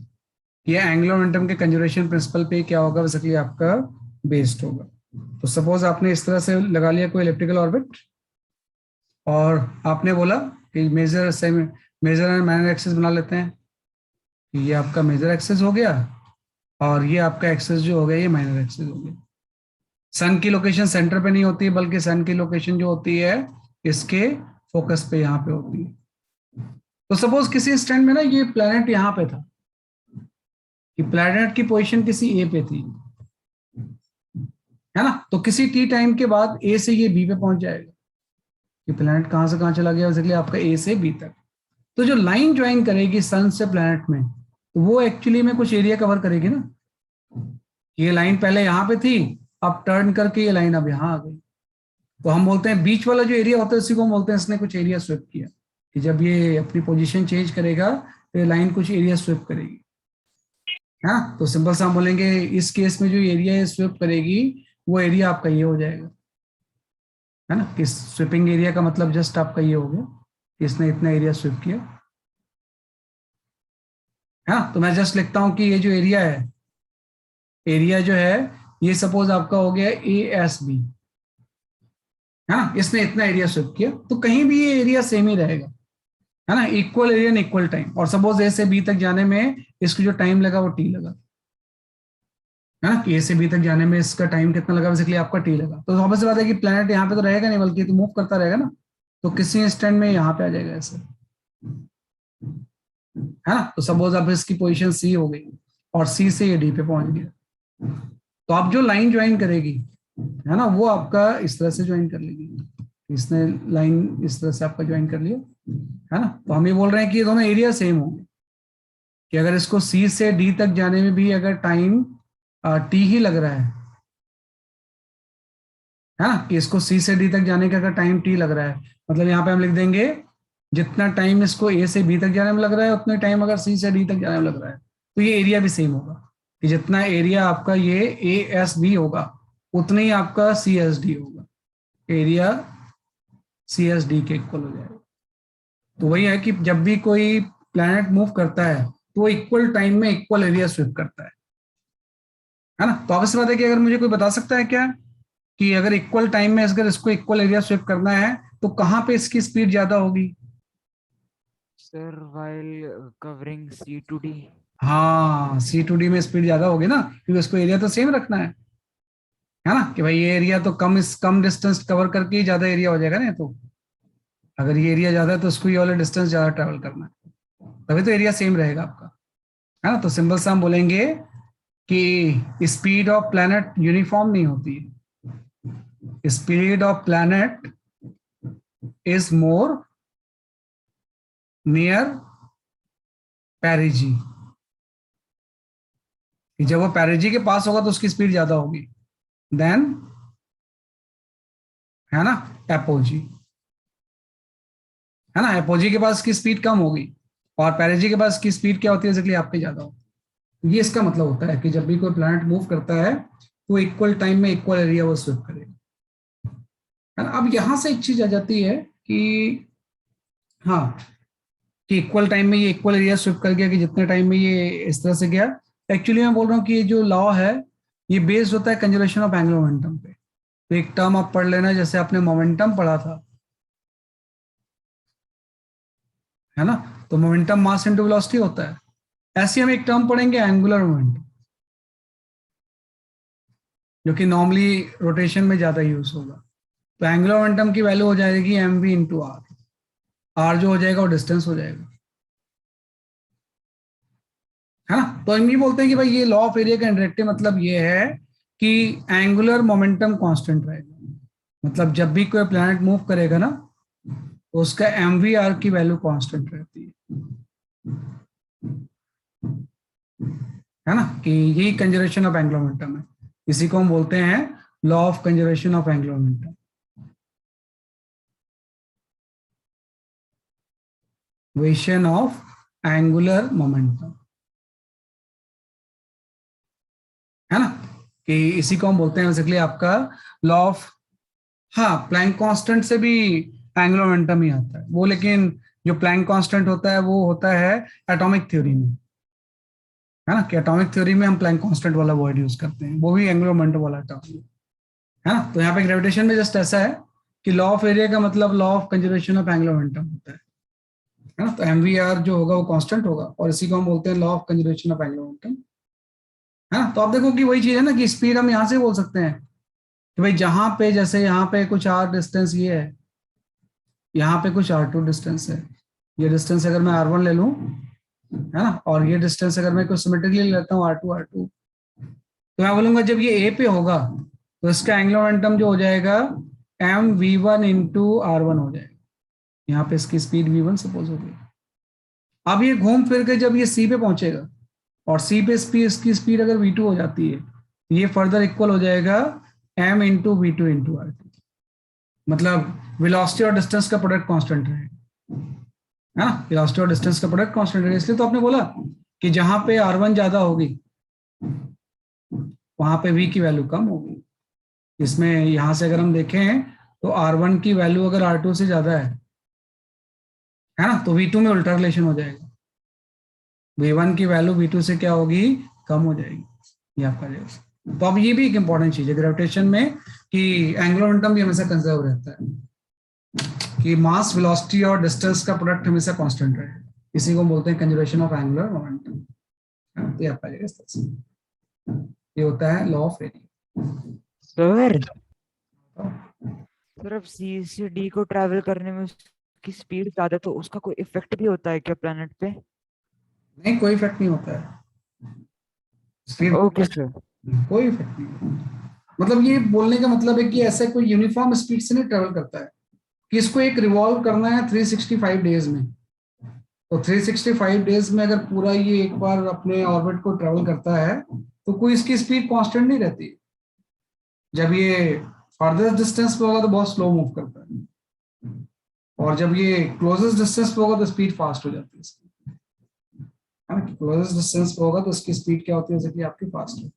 ये एंगुलर मोमेंटम के कंजर्वेशन प्रिंसिपल पे क्या होगा, बेसिकली आपका बेस्ड होगा। तो सपोज आपने इस तरह से लगा लिया कोई इलेप्टिकल ऑर्बिट, और आपने बोला कि मेजर एंड माइनर एक्सिस बना लेते हैं। ये आपका मेजर एक्सिस हो गया, और ये आपका एक्सिस जो हो गया ये माइनर एक्सिस हो गया। सन की लोकेशन सेंटर पे नहीं होती है, बल्कि सन की लोकेशन जो होती है इसके फोकस पे यहाँ पे होती है। तो सपोज किसी इंस्टेंट में ना ये प्लेनेट यहाँ पे था, कि प्लेनेट की पोजीशन किसी ए पे थी, है ना। तो किसी टी टाइम के बाद ए से ये बी पे पहुंच जाएगा। कि प्लेनेट कहां से कहां चला गया, बेसिकली आपका ए से बी तक। तो जो लाइन ज्वाइन करेगी सन से प्लेनेट में, तो वो एक्चुअली में कुछ एरिया कवर करेगी ना। ये लाइन पहले यहाँ पे थी, अब टर्न करके ये लाइन अब यहाँ आ गई। तो हम बोलते हैं बीच वाला जो एरिया होता है उसी को हम बोलते हैं इसने कुछ एरिया स्विप किया। कि जब ये अपनी पोजीशन चेंज करेगा तो ये लाइन कुछ एरिया स्विप करेगी, है ना। तो सिंपल सा हम बोलेंगे इस केस में जो एरिया स्विप करेगी वो एरिया आपका ये हो जाएगा, है ना। कि स्विपिंग एरिया का मतलब जस्ट आपका ये हो गया, इसने इतना एरिया स्विप किया, है ना। तो मैं जस्ट लिखता हूं कि ये जो एरिया है, एरिया जो है ये सपोज आपका हो गया ए एस बी, है ना। इसने इतना एरिया स्विप किया, तो कहीं भी ये एरिया सेम ही रहेगा, है ना। Equal area and equal time. और सपोज ए से बी तक जाने में इसको जो टाइम लगा वो टी लगा, है ना। कि ए से बी तक जाने में इसका टाइम कितना लगा, बेसिकली आपका टी लगा। तो ऑब्वियस सी बात है कि प्लेनेट यहाँ पे तो रहेगा नहीं, बल्कि तो मूव करता रहेगा ना। तो किसी इंस्टेंट में यहाँ पे आ जाएगा ऐसे, है ना। तो सपोज अब इसकी पोजीशन सी हो गई और सी से ये डी पे पहुंच गया। तो आप जो लाइन ज्वाइन करेगी, है ना, वो आपका इस तरह से ज्वाइन कर लेगी। इसने लाइन इस तरह से आपका ज्वाइन कर लिया, है ना। तो हम ये बोल रहे हैं कि ये दोनों एरिया सेम होंगे। कि अगर इसको सी से डी तक जाने में भी अगर टाइम टी ही लग रहा है ना। कि इसको सी से डी तक जाने का अगर टाइम टी लग रहा है, मतलब यहाँ पे हम लिख देंगे जितना टाइम इसको ए से बी तक जाने में लग रहा है उतना टाइम अगर सी से डी तक जाने में लग रहा है, तो ये एरिया भी सेम होगा। कि जितना एरिया आपका ये ए एस बी होगा उतना ही आपका सी एस डी होगा, एरिया सी एस डी के इक्वल हो जाएगा। तो वही है कि जब भी कोई प्लैनेट मूव करता है तो वो इक्वल टाइम में इक्वल एरिया स्विप करता है ना। तो ऑब्वियस बात है कि अगर मुझे कोई बता सकता है क्या कि अगर इक्वल टाइम में अगर इसको इक्वल एरिया स्विप करना है तो कहाँ पे इसकी स्पीड ज्यादा होगी? Sir while covering C to D। हाँ, सी टू डी में स्पीड ज्यादा होगी ना, क्योंकि उसको एरिया तो सेम रखना है ना। कि भाई ये एरिया तो कम डिस्टेंस कवर करके ही ज्यादा एरिया हो जाएगा ना। तो अगर ये एरिया ज्यादा है तो उसको ये वाला डिस्टेंस ज्यादा ट्रेवल करना है, तभी तो एरिया सेम रहेगा आपका, है ना। तो सिंपल सा हम बोलेंगे कि स्पीड ऑफ प्लैनेट यूनिफॉर्म नहीं होती है। Speed of planet is more near पेरिजी। जब वो पेरिजी के पास होगा तो उसकी स्पीड ज्यादा होगी देन, है ना, एपोजी, है ना। एपोजी के पास की स्पीड कम होगी और पेरिजी के पास की स्पीड क्या होती है, इसलिए आपके ज्यादा होगी। ये इसका मतलब होता है कि जब भी कोई प्लैनेट मूव करता है तो इक्वल टाइम में इक्वल एरिया वो स्विप करेगा, है ना। अब यहां से एक चीज आ जाती है कि हाँ, कि इक्वल टाइम में ये इक्वल एरिया स्विप कर गया, कि जितने टाइम में ये इस तरह से गया। एक्चुअली मैं बोल रहा हूँ कि ये जो लॉ है ये बेस्ड होता है कंजर्वेशन ऑफ एंगुलर मोमेंटम पे। तो एक टर्म आप पढ़ लेना, जैसे आपने मोमेंटम पढ़ा था, है ना। तो मोमेंटम मास इनटू वेलोसिटी होता है। ऐसे हम एक टर्म पढ़ेंगे एंगुलर मोमेंटम, जो कि नॉर्मली रोटेशन में ज्यादा यूज होगा। तो एंगुलर मोमेंटम की वैल्यू हो जाएगी m v into r. R जो हो जाएगा वो डिस्टेंस हो जाएगा, है ना। तो हम ये बोलते हैं कि भाई ये लॉ ऑफ एरिया का इंडायरेक्टली मतलब ये है कि एंगुलर मोमेंटम कांस्टेंट रहेगा। मतलब जब भी कोई प्लैनेट मूव करेगा ना तो उसका एम वी आर की वैल्यू कांस्टेंट रहती है ना। कि यही कंजर्वेशन ऑफ एंगुलर मोमेंटम है। इसी को हम बोलते हैं law of conservation of angular momentum, वेशन ऑफ एंगुलर मोमेंटम, है ना। कि इसी को हम बोलते हैं बेसिकली आपका लॉ ऑफ, हाँ, प्लैंक कांस्टेंट से भी एंगुलर मोमेंटम ही आता है वो। लेकिन जो प्लैंक कांस्टेंट होता है वो होता है एटॉमिक थ्योरी में, है ना, कि एटॉमिक थ्योरी में हम प्लैंक कांस्टेंट वाला वर्ड यूज करते हैं, वो भी एंगुलर मोमेंटम वाला टर्म है ना। तो यहाँ पे ग्रेविटेशन में जस्ट ऐसा है कि लॉ ऑफ एरिया का मतलब law of conservation of angular momentum होता है ना। तो एमवीआर जो होगा वो कांस्टेंट होगा, और इसी को हम बोलते हैं law of conservation of angular momentum, है ना। तो आप देखो कि वही चीज है ना, कि स्पीड हम यहाँ से बोल सकते हैं कि भाई जहां पे, जैसे यहाँ पे कुछ आर डिस्टेंस ये है, यहाँ पे कुछ R2 डिस्टेंस है, ये डिस्टेंस अगर मैं R1 ले लूं, है ना, और ये डिस्टेंस अगर मैं कुछ सिमेट्रिकली लेता हूँ R2, तो मैं बोलूंगा जब ये ए पे होगा तो इसका एंगुलर मोमेंटम जो हो जाएगा mv1 इंटू R1 हो जाएगा। यहाँ पे इसकी स्पीड v1 सपोज हो गई। अब ये घूम फिर के जब ये सी पे पहुंचेगा, और सी पे स्पीड, इसकी स्पीड अगर v2 हो जाती है, तो ये फर्दर इक्वल हो जाएगा m into v2 into R2। मतलब वेलोसिटी और डिस्टेंस का प्रोडक्ट कांस्टेंट रहेगा, है ना, वेलोसिटी और डिस्टेंस का प्रोडक्ट कांस्टेंट रहेगा। इसलिए तो आपने बोला कि जहां पे R1 ज्यादा होगी वहां पे v की वैल्यू कम होगी। इसमें यहां से अगर हम देखें तो R1 की वैल्यू अगर R2 से ज्यादा है ना, तो V2 में उल्टा रिलेशन हो जाएगा, V1 की वैल्यू V2 से क्या होगी, कम हो जाएगी, ये आपका जवाब। तो अब ये भी एक इंपॉर्टेंट चीज है ग्रेविटेशन में, कि एंगुलर मोमेंटम भी हमेशा कंजर्व रहता है, कि मास वेलोसिटी और डिस्टेंस का प्रोडक्ट हमेशा कांस्टेंट रहे, इसी को बोलते हैं कंजर्वेशन ऑफ एंगुलर मोमेंटम। तो ये आपका जवाब है। ये होता है law of area. Sir sir अब सी से डी को ट्रैवल करने में उसकी स्पीड ज्यादा, तो उसका कोई इफेक्ट भी होता है क्या प्लेनेट पे? नहीं, कोई इफेक्ट नहीं होता है स्पीड, ओके सर। कोई इफेक्ट नहीं होता। मतलब ये बोलने का मतलब है कि ऐसा कोई यूनिफॉर्म स्पीड से नहीं ट्रेवल करता है, कि इसको एक रिवॉल्व करना है 365 डेज में, तो 365 डेज में अगर पूरा ये एक बार अपने ऑर्बिट को ट्रेवल करता है तो कोई इसकी स्पीड कांस्टेंट नहीं रहती। जब ये फार्दर डिस्टेंस पे होगा तो बहुत स्लो मूव करता है, और जब ये क्लोजेस्ट डिस्टेंस पे होगा तो स्पीड फास्ट हो जाती है इसकी, है ना। क्लोजेस्ट डिस्टेंस पे होगा तो इसकी स्पीड क्या होती है, जैसे कि आपकी फास्ट होती है।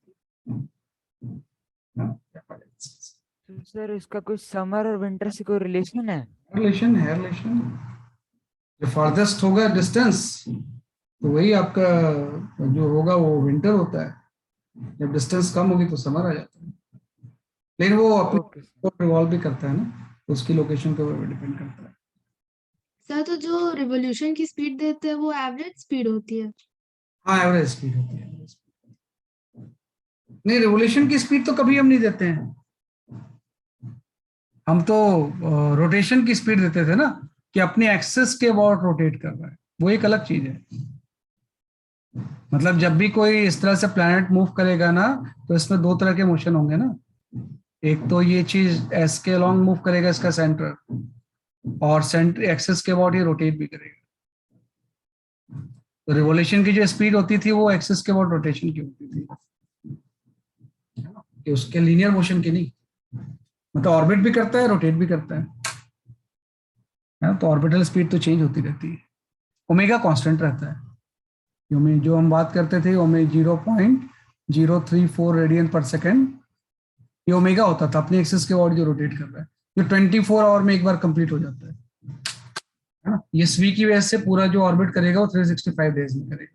तो सर इसका कोई समर और विंटर से कोई रिलेशन है? रिलेशन है, रिलेशन। जो फार्देस्ट होगा डिस्टेंस, तो वही आपका जो होगा वो विंटर होता है। जब डिस्टेंस कम होगी तो समर आ जाता है, लेकिन वो अपने ओके को रिवॉल्व भी करता है ना, तो उसकी लोकेशन के ऊपर डिपेंड करता है। सर तो जो रिवॉल्यूशन की स्पीड देते हैं वो एवरेज स्पीड होती है? हाँ, एवरेज स्पीड होती है, average speed। नहीं, रिवोल्यूशन की स्पीड तो कभी हम नहीं देते हैं, हम तो रोटेशन की स्पीड देते थे ना, कि अपने एक्सेस के अबाउट रोटेट कर रहा है, वो एक अलग चीज है। मतलब जब भी कोई इस तरह से प्लैनेट मूव करेगा ना, तो इसमें दो तरह के मोशन होंगे ना। एक तो ये चीज एस के अलोंग मूव करेगा इसका सेंटर, और सेंटर एक्सेस के अबाउट ये रोटेट भी करेगा। तो रिवोल्यूशन की जो स्पीड होती थी वो एक्सेस के अबाउट रोटेशन की होती थी, कि उसके लीनियर मोशन की नहीं। मतलब ऑर्बिट भी करता है, रोटेट भी करता है ना, तो ऑर्बिटल स्पीड तो चेंज होती रहती है। ओमेगा कांस्टेंट रहता है, जो हम बात करते थे ओमे 0.034 रेडियन पर सेकेंड, ये ओमेगा होता था अपने एक्सिस के अबाउट जो रोटेट कर रहा है, जो 24 आवर में एक बार कंप्लीट हो जाता है ना। ये स्वी की वजह से पूरा जो ऑर्बिट करेगा वो 365 डेज में करेगा।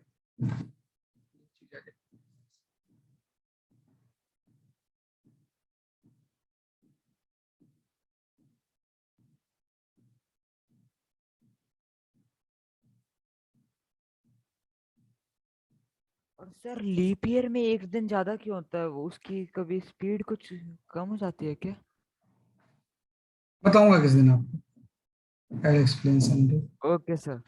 और सर लीप ईयर में एक दिन ज्यादा क्यों होता है? वो उसकी कभी स्पीड कुछ कम हो जाती है क्या? बताऊंगा किस दिन आपको, I explain someday. Okay sir.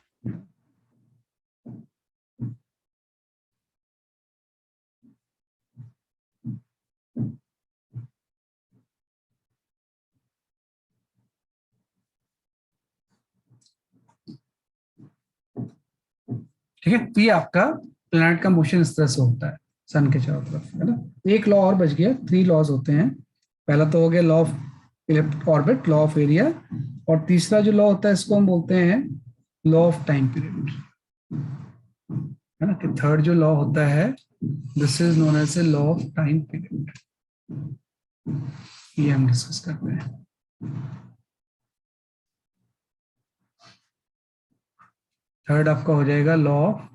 ठीक है, तो ये आपका प्लैनेट का मोशन इस तरह से होता है सन के चारों तरफ, है ना। एक लॉ और बच गया, 3 लॉज होते हैं। पहला तो हो गया law of orbit, law of area, और तीसरा जो लॉ होता है इसको हम बोलते हैं लॉ ऑफ टाइम पीरियड, है ना। कि थर्ड जो लॉ होता है this is known as a law of time period, ये हम डिस्कस करते हैं। थर्ड आपका हो जाएगा लॉ ऑफ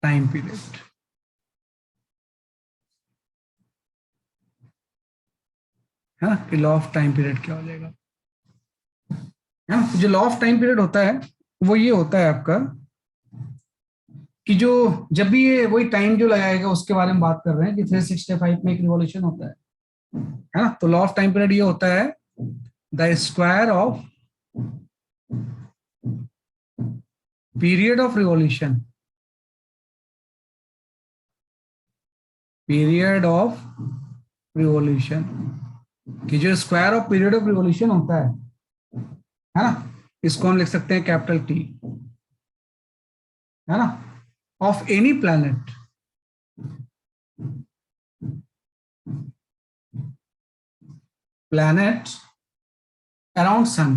टाइम पीरियड। है ना, कि लॉ ऑफ टाइम पीरियड क्या हो जाएगा, है ना। जो लॉ ऑफ टाइम पीरियड होता है वो ये होता है आपका कि जो जब भी ये वही टाइम जो लगाएगा उसके बारे में बात कर रहे हैं कि 365 में एक रिवॉल्यूशन होता है ना। तो लॉ ऑफ टाइम पीरियड ये होता है the square of period of revolution, period of revolution, कि जो square of period of revolution होता है ना, इसको हम लिख सकते हैं कैपिटल टी, है ना, of any planet, planet around sun,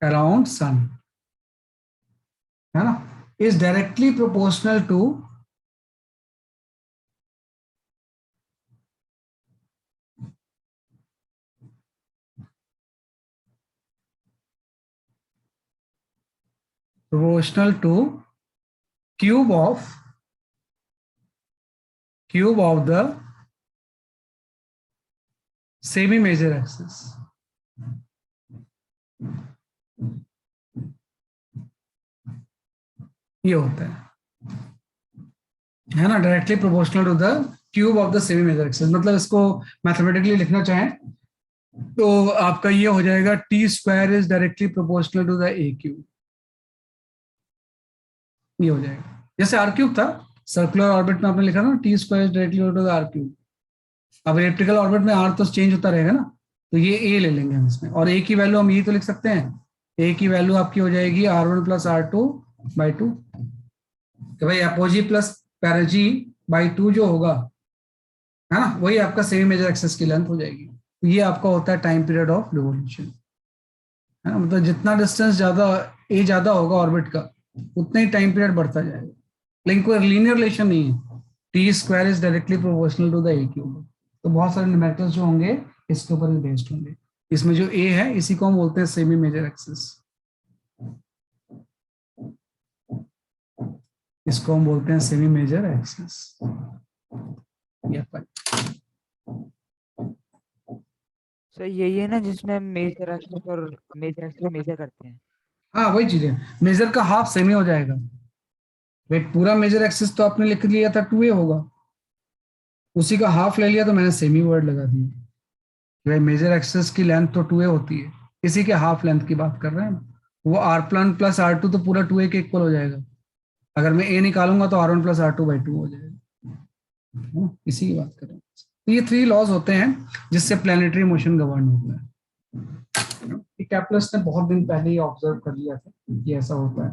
around sun, है ना, is directly proportional to cube of the semi major axis, ये होता है ना, directly proportional to the cube of the semi major axis. मतलब इसको मैथमेटिकली लिखना चाहें तो आपका ये हो जाएगा T square is directly proportional to the a cube, ये हो जाएगा। जैसे आर क्यूब था सर्कुलर ऑर्बिट में आपने लिखा ना T square is directly to the r cube, अब इलेक्ट्रिकल ऑर्बिट में आर तो चेंज होता रहेगा ना, तो ये ए ले लेंगे हम इसमें, और ए की वैल्यू हम ये तो लिख सकते हैं, ए की वैल्यू आपकी हो जाएगी R1 प्लस R2/2, कि भाई अपोजी प्लस पैरेजी बाई 2 जो होगा, है ना, वही आपका सेमी मेजर एक्सिस की लेंथ हो जाएगी। तो ये आपका होता है टाइम पीरियड ऑफ रिवॉल्यूशन, है ना, मतलब जितना डिस्टेंस ज्यादा ए ज्यादा होगा ऑर्बिट का उतना ही टाइम पीरियड बढ़ता जाएगा, लेकिन कोई लीनियर रिलेशन नहीं है, T square is directly proportional to the a cube. तो बहुत सारे न्यूमेरिकल्स जो होंगे इसके ऊपर बेस्ड होंगे। इसमें जो ए है इसी को हम बोलते हैं सेमी मेजर एक्सिस, इसको हम बोलते हैं सेमी मेजर एक्सिस। सर यही है ना जिसमें हम मेजर एक्सिस और मेजर एक्सिस मेजर करते हैं। हाँ वही चीज है, मेजर का हाफ सेमी हो जाएगा। वेट पूरा मेजर एक्सिस तो आपने लिख लिया था 2a होगा, उसी का हाफ ले लिया तो मैंने सेमी वर्ड लगा दिया। भाई मेजर एक्सिस की लेंथ तो 2a होती है, इसी के हाफ लेंथ की बात कर रहे हैं। वो R1 प्लस R2 तो पूरा 2a के इक्वल हो जाएगा, अगर मैं a निकालूंगा तो R1 प्लस R2/2 हो जाएगा, इसी की बात कर रहे हैं। तो ये 3 लॉज होते हैं जिससे प्लैनेटरी मोशन गवर्न होता है। कैप्लस ने बहुत दिन पहले ही ऑब्जर्व कर लिया था कि ऐसा होता है।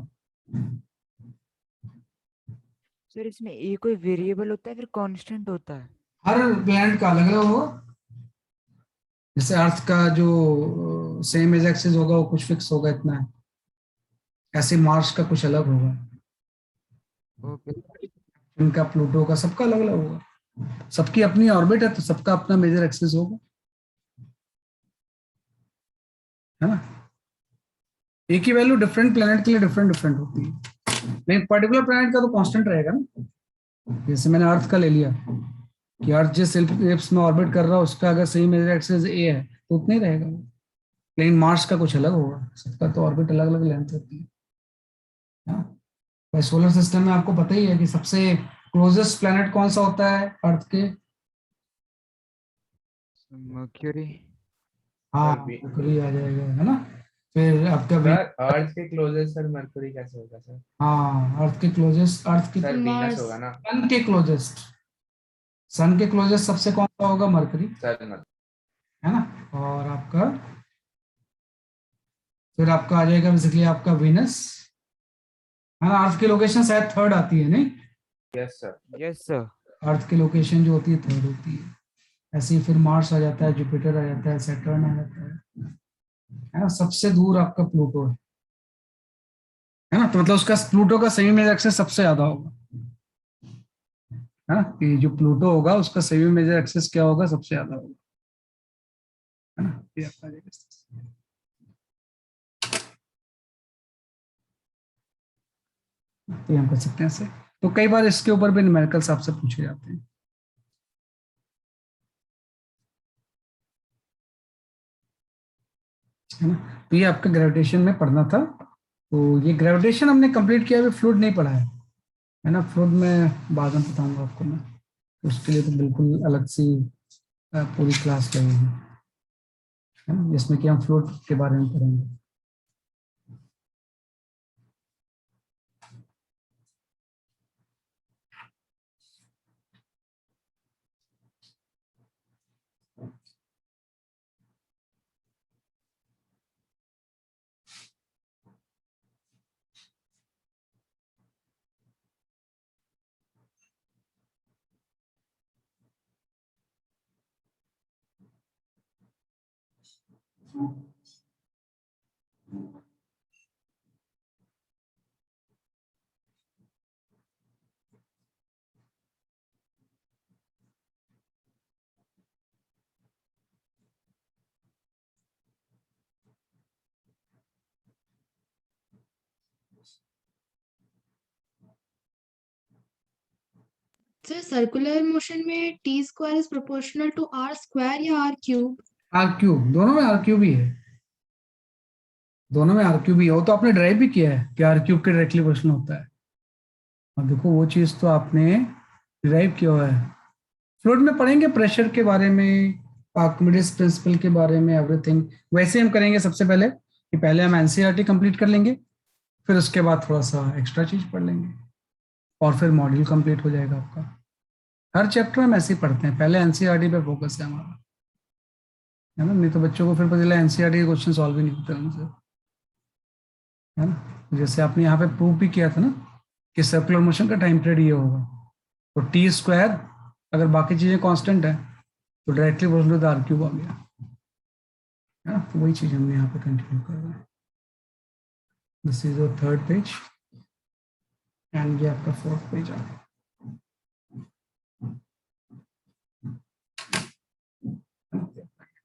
सर इसमें ए कोई वेरिएबल होता है फिर कांस्टेंट होता है? हर प्लैनेट का अलग अलग होगा, जैसे अर्थ का जो सेम एज एक्सिस होगा वो कुछ फिक्स होगा इतना है, ऐसे मार्स का कुछ अलग होगा, ओके। इनका प्लूटो का सबका अलग अलग होगा, सबकी अपनी ऑर्बिट है तो सबका अपना मेजर एक्सिस होगा, है ना। एक ही वैल्यू डिफरेंट प्लैनेट के लिए डिफरेंट डिफरेंट होती है, लेकिन पर्टिकुलर प्लैनेट का तो कांस्टेंट रहेगा ना। जैसे मैंने अर्थ का ले लिया कि अर्थ जिस एलिप्स में ऑर्बिट कर रहा है उसका अगर सही मेजर एक्सिस ए है तो उतना ही रहेगा, लेकिन मार्स का कुछ अलग होगा, सबका तो ऑर्बिट अलग अलग लेंथ होती है ना। सोलर सिस्टम में आपको पता ही है कि सबसे क्लोजेस्ट प्लैनेट कौन सा होता है अर्थ के? मर्क्यूरी। हाँ सर मरकरी आ जाएगा, है ना। फिर आपका अर्थ के क्लोजेस्ट सर मरकरी कैसे होगा सर? हाँ अर्थ के क्लोजेस्ट, अर्थ के सर वीनस मार्स। होगा ना? सन के क्लोजेस्ट, सन के क्लोजेस्ट सबसे कौन सा होगा? मरकरी, सर मत है ना। और आपका फिर आपका आ जाएगा बेसिकली आपका वीनस, है ना। अर्थ की लोकेशन शायद थर्ड आती है नहीं, yes sir. Yes sir. Earth की लोकेशन जो होती है थर्ड होती है। ऐसे ही फिर मार्स आ जाता है, जुपिटर आ जाता है, सैटर्न आ जाता है ना। सबसे दूर आपका प्लूटो है ना। तो मतलब उसका प्लूटो का सही मेजर एक्सिस सबसे ज्यादा होगा, है ना, कि जो प्लूटो होगा उसका सही मेजर एक्सिस क्या होगा? सबसे ज्यादा होगा, है ना। ये आपका तो ये हम कर सकते हैं ऐसे। तो कई बार इसके ऊपर भी न्यूमेरिकल्स आपसे पूछे जाते हैं, है ना। तो ये आपका ग्रेविटेशन में पढ़ना था। तो ये ग्रेविटेशन हमने कंप्लीट किया, अभी फ्लूइड नहीं पढ़ा है ना। फ्लूइड में बाद में बताऊंगा आपको मैं, तो उसके लिए तो बिल्कुल अलग सी पूरी क्लास लगेगी, है ना, जिसमें कि हम फ्लूइड के बारे में पढ़ेंगे। सर सर्कुलर मोशन में T square is proportional to r square या आर क्यूब? आर क्यूब, दोनों में आर क्यूब ही है, दोनों में आर क्यूब ही है। वो तो आपने ड्राइव भी किया है कि आर क्यूब के डायरेक्टली क्वेश्चन होता है। और देखो वो चीज तो आपने ड्राइव किया हुआ है। फ्लूइड में पढ़ेंगे प्रेशर के बारे में, आर्किमिडीज प्रिंसिपल के बारे में, एवरीथिंग। वैसे हम करेंगे सबसे पहले कि पहले हम एनसीईआरटी कंप्लीट कर लेंगे, फिर उसके बाद थोड़ा सा एक्स्ट्रा चीज पढ़ लेंगे, और फिर मॉड्यूल कंप्लीट हो जाएगा आपका। हर चैप्टर हम ऐसे ही पढ़ते हैं, पहले एनसीईआरटी पे फोकस है हमारा, है ना। नहीं तो बच्चों को फिर पता चला एनसीईआरटी के क्वेश्चन सॉल्व ही नहीं होते उनसे, है ना। जैसे आपने यहाँ पे प्रूव भी किया था ना कि सर्कुलर मोशन का टाइम पीरियड ये होगा, तो टी स्क्वायर, अगर बाकी चीजें कांस्टेंट है तो डायरेक्टली बोल लो तो आर क्यूब आ गया, है ना। तो वही चीज हमने यहाँ पे कंटिन्यू कर रहे हैं। This is your third page and ये आपका फोर्थ पेज आ गया।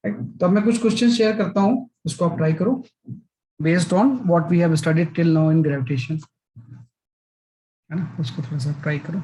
तो अब मैं कुछ क्वेश्चन शेयर करता हूँ, उसको आप ट्राई करो based on what we have studied till now in gravitation, है ना। उसको थोड़ा सा ट्राई करो।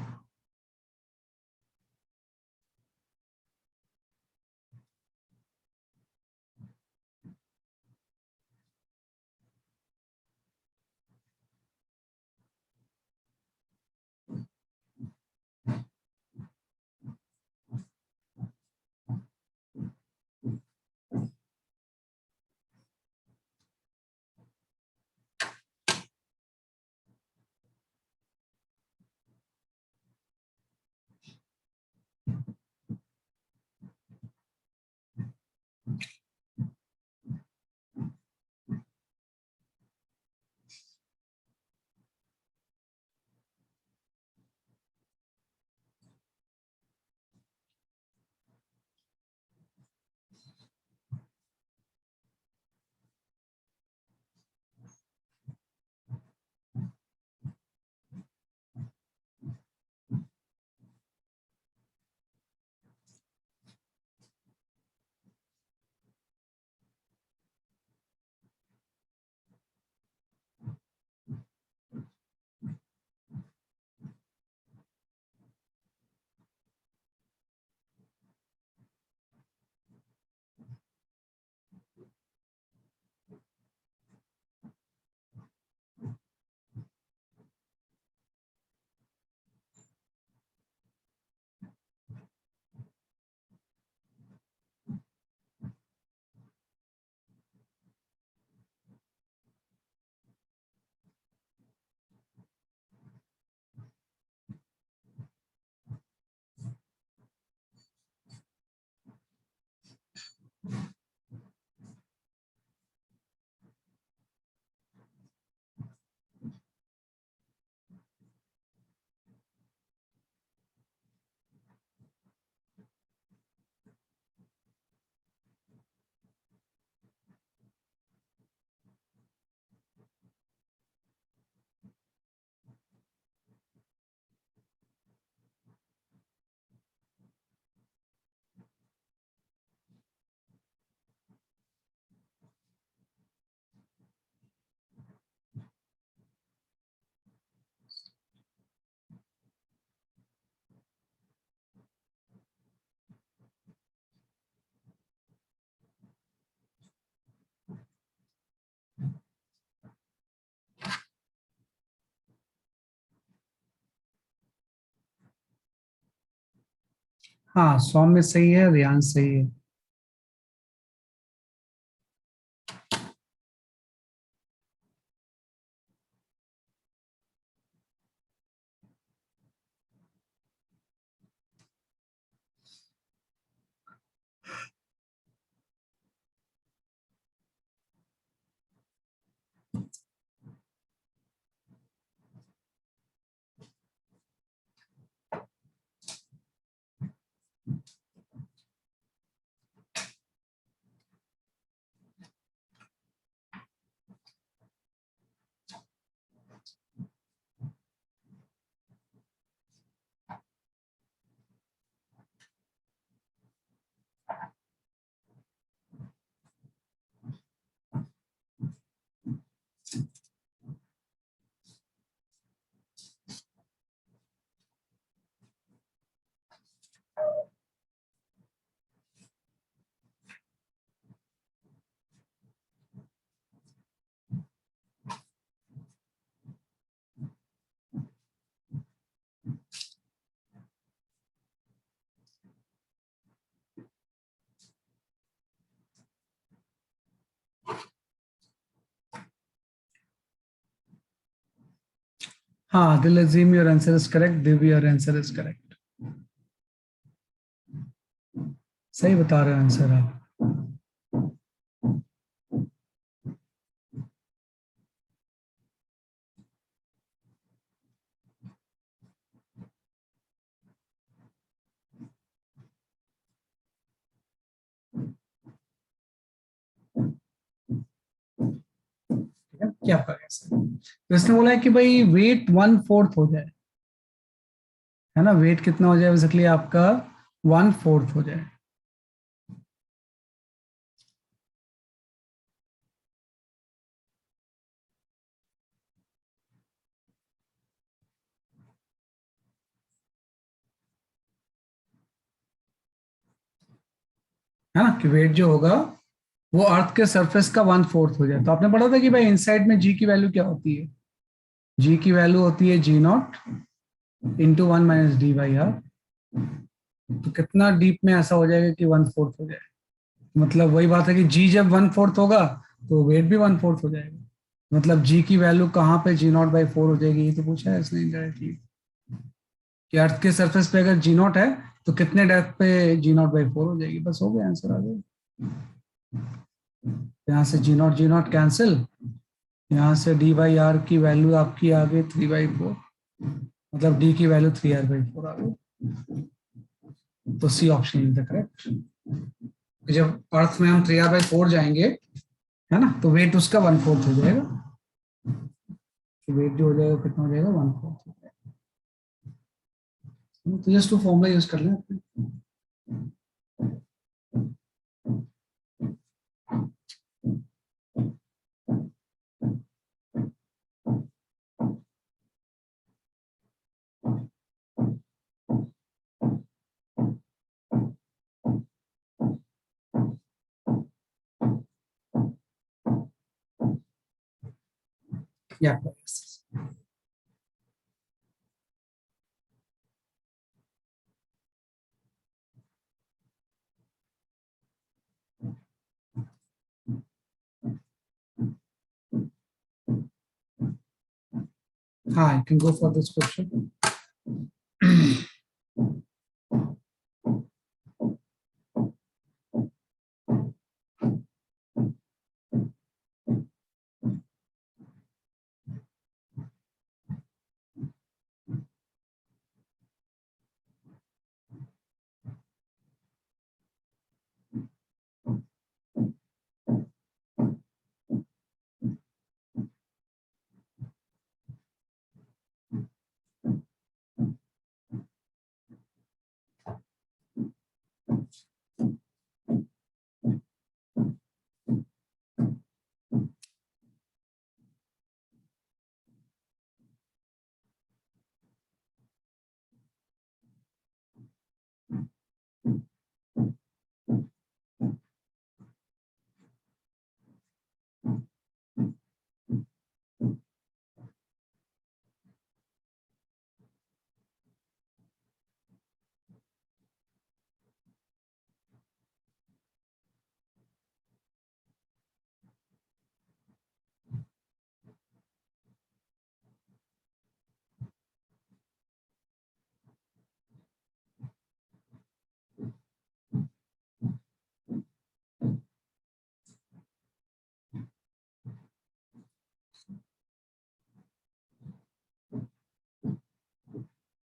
हाँ, सौम्य सही है, रियांश सही है। हाँ, दिल अजीम, your answer is correct. Divya, your answer is correct. सही बता रहे हो आंसर आप। ठीक है, क्या आपका कैसे, तो इसने बोला है कि भाई वेट 1/4 हो जाए, है ना। वेट कितना हो जाए बेसिकली आपका, 1/4 हो जाए। है ना, कि वेट जो होगा वो अर्थ के सरफेस का 1/4 हो जाए। तो आपने पढ़ा था कि भाई इनसाइड में जी की वैल्यू क्या होती है। जी की वैल्यू होती है G0 इंटू 1 - d/r। तो कितना डीप में ऐसा हो जाएगा कि 1/4 हो जाए। मतलब वही बात है कि जी जब 1/4 होगा तो वेट भी 1/4 हो जाएगा। मतलब जी की वैल्यू कहाँ पे G0/4 हो जाएगी, ये तो पूछा है इसने इनडायरेक्टली, कि अर्थ के सरफेस पे अगर G0 है तो कितने डेप्थ पे G0/4 हो जाएगी। बस हो गया, आंसर आ गया। यहाँ से G0 कैंसिल, यहाँ से d/r की वैल्यू आपकी आ गई 3/4, मतलब d की वैल्यू 3r/4 आ गई। तो C option is the correct. जब अर्थ में हम 3r/4 जाएंगे, है ना, तो वेट उसका 1/4 हो जाएगा। तो वेट जो हो जाएगा कितना हो जाएगा, 1/4 हो जाएगा। तो जस्ट टू फॉर्मूला यूज कर लें अपने। या हाँ, I can go for this question.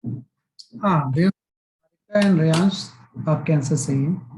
हाँ, देविका एंड रेयांश, आपके आंसर सही है।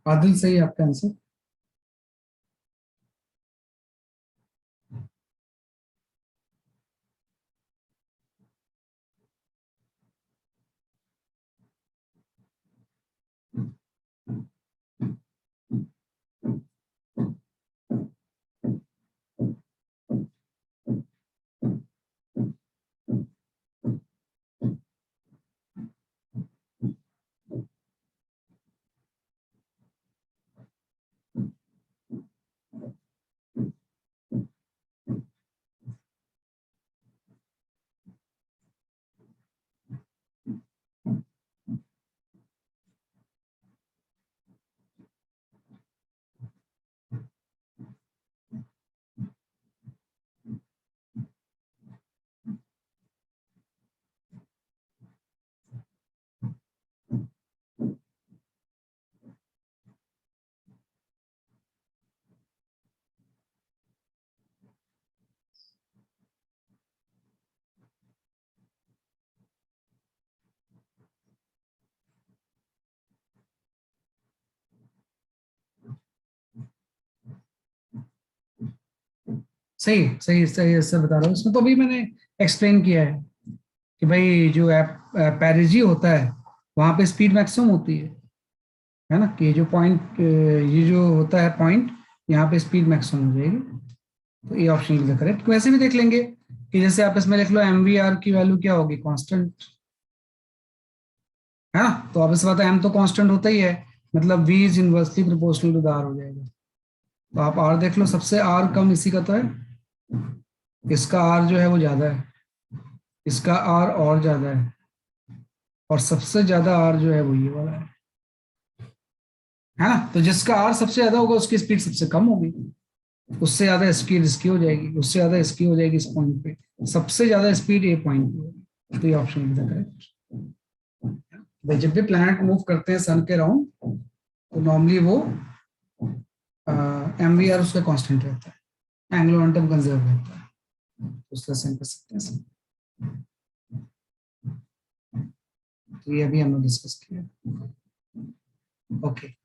आदिल, सही है आपका आंसर। सही सही सही आंसर बता रहा हूँ। इसमें तो अभी मैंने एक्सप्लेन किया है कि भाई जो पैरिजी होता है वहां पे स्पीड मैक्सिमम होती है ना, कि ये जो पॉइंट, ये जो होता है पॉइंट, यहाँ पे स्पीड मैक्सिमम हो जाएगी। तो ये ऑप्शन इज करेक्ट। वैसे भी देख लेंगे कि जैसे आप इसमें लिख लो एम वी आर की वैल्यू क्या होगी, कांस्टेंट है ना। तो अब इस बात है, एम तो कांस्टेंट होता ही है, मतलब v is inversely proportional to the r हो जाएगा। तो आप आर देख लो, सबसे आर कम इसी का तो है, इसका आर जो है वो ज्यादा है, इसका आर और ज्यादा है, और सबसे ज्यादा आर जो है वो ये वाला है ना। तो जिसका आर सबसे ज्यादा होगा उसकी स्पीड सबसे कम होगी, उससे ज्यादा स्पीड इसकी हो जाएगी, उससे ज्यादा इसकी हो जाएगी इस पॉइंट पे, सबसे ज्यादा स्पीड ए पॉइंट पे होगी। तो ये ऑप्शन इज करेक्ट। भाई जब भी प्लैनेट मूव करते हैं सन के राउंड, तो नॉर्मली वो एम वी आर उसका कांस्टेंट रहता है, एंग्लो मोमेंटम कंजर्व रहता है। तो उस तरह से हम कर सकते हैं। तो ये अभी हमने डिस्कस किया। ओके,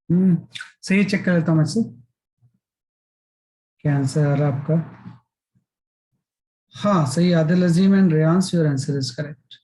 सही, चेक कर लेता हूँ मैं से क्या आंसर आ रहा है आपका। हाँ सही, Adil Azim and Reyansh, your answer is correct.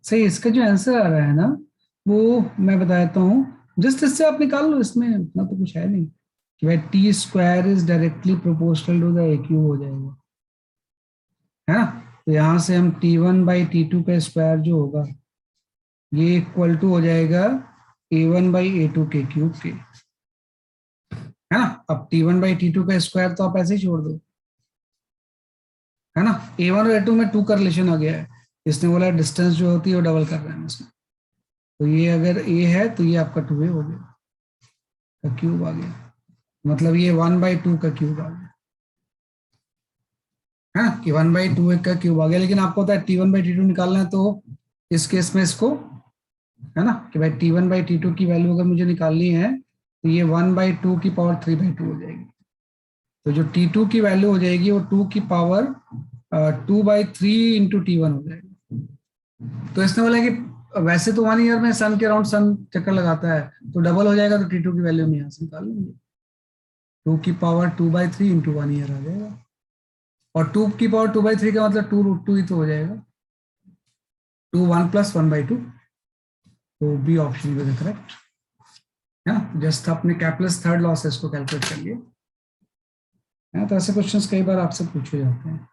सही, इसका जो आंसर आ रहा है ना, वो मैं बता देता हूँ। जस्ट इससे आप निकाल लो, इसमें इतना तो कुछ है नहीं कि भाई T square is directly proportional to the a cube हो जाएगा, है ना। तो यहाँ से हम T1/T2 का स्क्वायर जो होगा ये इक्वल टू हो जाएगा A1/A2 के क्यूब के, है ना। अब T1/T2 का स्क्वायर तो आप ऐसे ही छोड़ दो, है ना। A1 और A2 में 2 का रिलेशन आ गया है, इसने बोला डिस्टेंस जो होती है वो डबल कर रहे हैं इसमें। तो ये अगर A है तो ये आपका 2A हो गया, का क्यूब आ गया, मतलब ये 1/2 का क्यूब आ गया, है ना, कि 1/2 का क्यूब आ गया। लेकिन आपको होता है T1/T2 निकालना है, तो इस केस में इसको, है ना, कि भाई T1/T2 की वैल्यू अगर मुझे निकालनी है तो ये 1/2 की पावर 3/2 हो जाएगी। तो जो T2 की वैल्यू हो जाएगी वो 2 की पावर 2/3 इंटू T1 हो जाएगी। तो इसने बोला कि वैसे तो 1 ईयर में सन के अराउंड सन चक्कर लगाता है, तो डबल हो जाएगा, तो T2 की वैल्यू हम यहाँ से निकाल लेंगे, 2 की पावर 2/3 इंटू 1 ईयर आ जाएगा। और 2 की पावर 2/3 का मतलब 2√2 ही तो हो जाएगा, 2 1 प्लस 1/2। तो बी ऑप्शन विल करेक्ट, है ना। जस्ट आपने कैपलेस थर्ड लॉ से इसको कैलकुलेट कर लिया, है ना। तो ऐसे क्वेश्चंस कई बार आपसे पूछे जाते हैं।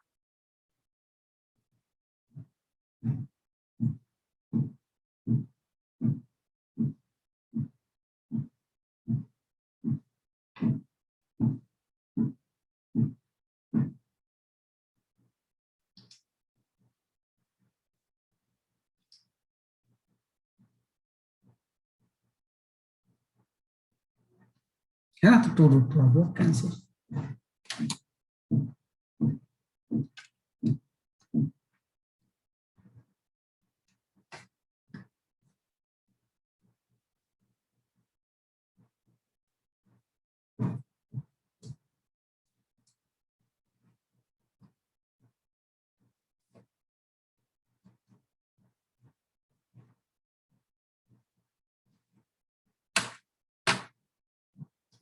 है ना, तो 2√2 आ गया कैंसर।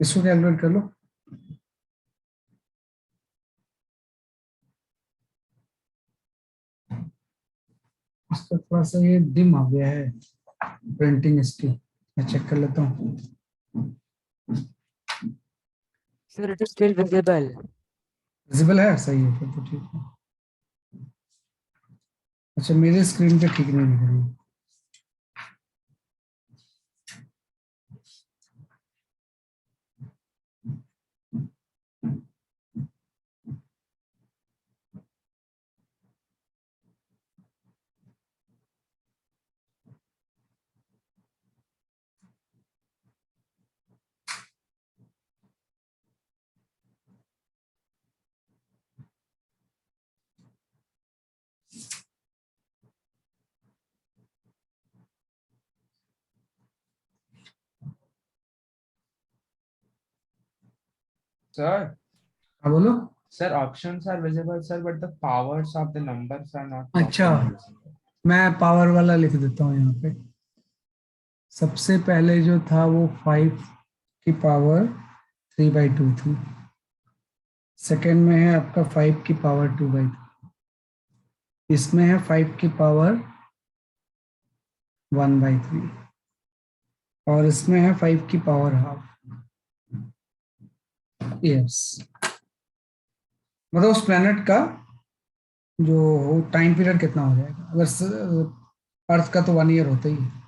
इसको कैलकुलेट कर लो। इसका थोड़ा सा ये डिम आ गया है प्रिंटिंग इसकी, मैं चेक कर लेता हूँ। Sir, it is still visible. Visible है, सही है, फिर तो ठीक है। अच्छा, मेरे स्क्रीन पे ठीक नहीं दिख रही। Sir, हाँ बोलो। sir, options are visible, sir, but the powers of the numbers are not अच्छा, properly visible. मैं पावर वाला लिख देता हूँ यहाँ पे। सबसे पहले जो था वो 5 की पावर 3/2 थी। सेकेंड में है आपका 5 की पावर 2/2। इसमें है 5 की पावर 1/3 और इसमें है 5 की पावर हाफ। यस, मतलब उस प्लेनेट का जो टाइम पीरियड कितना हो जाएगा, अगर अर्थ का तो 1 ईयर होता ही है।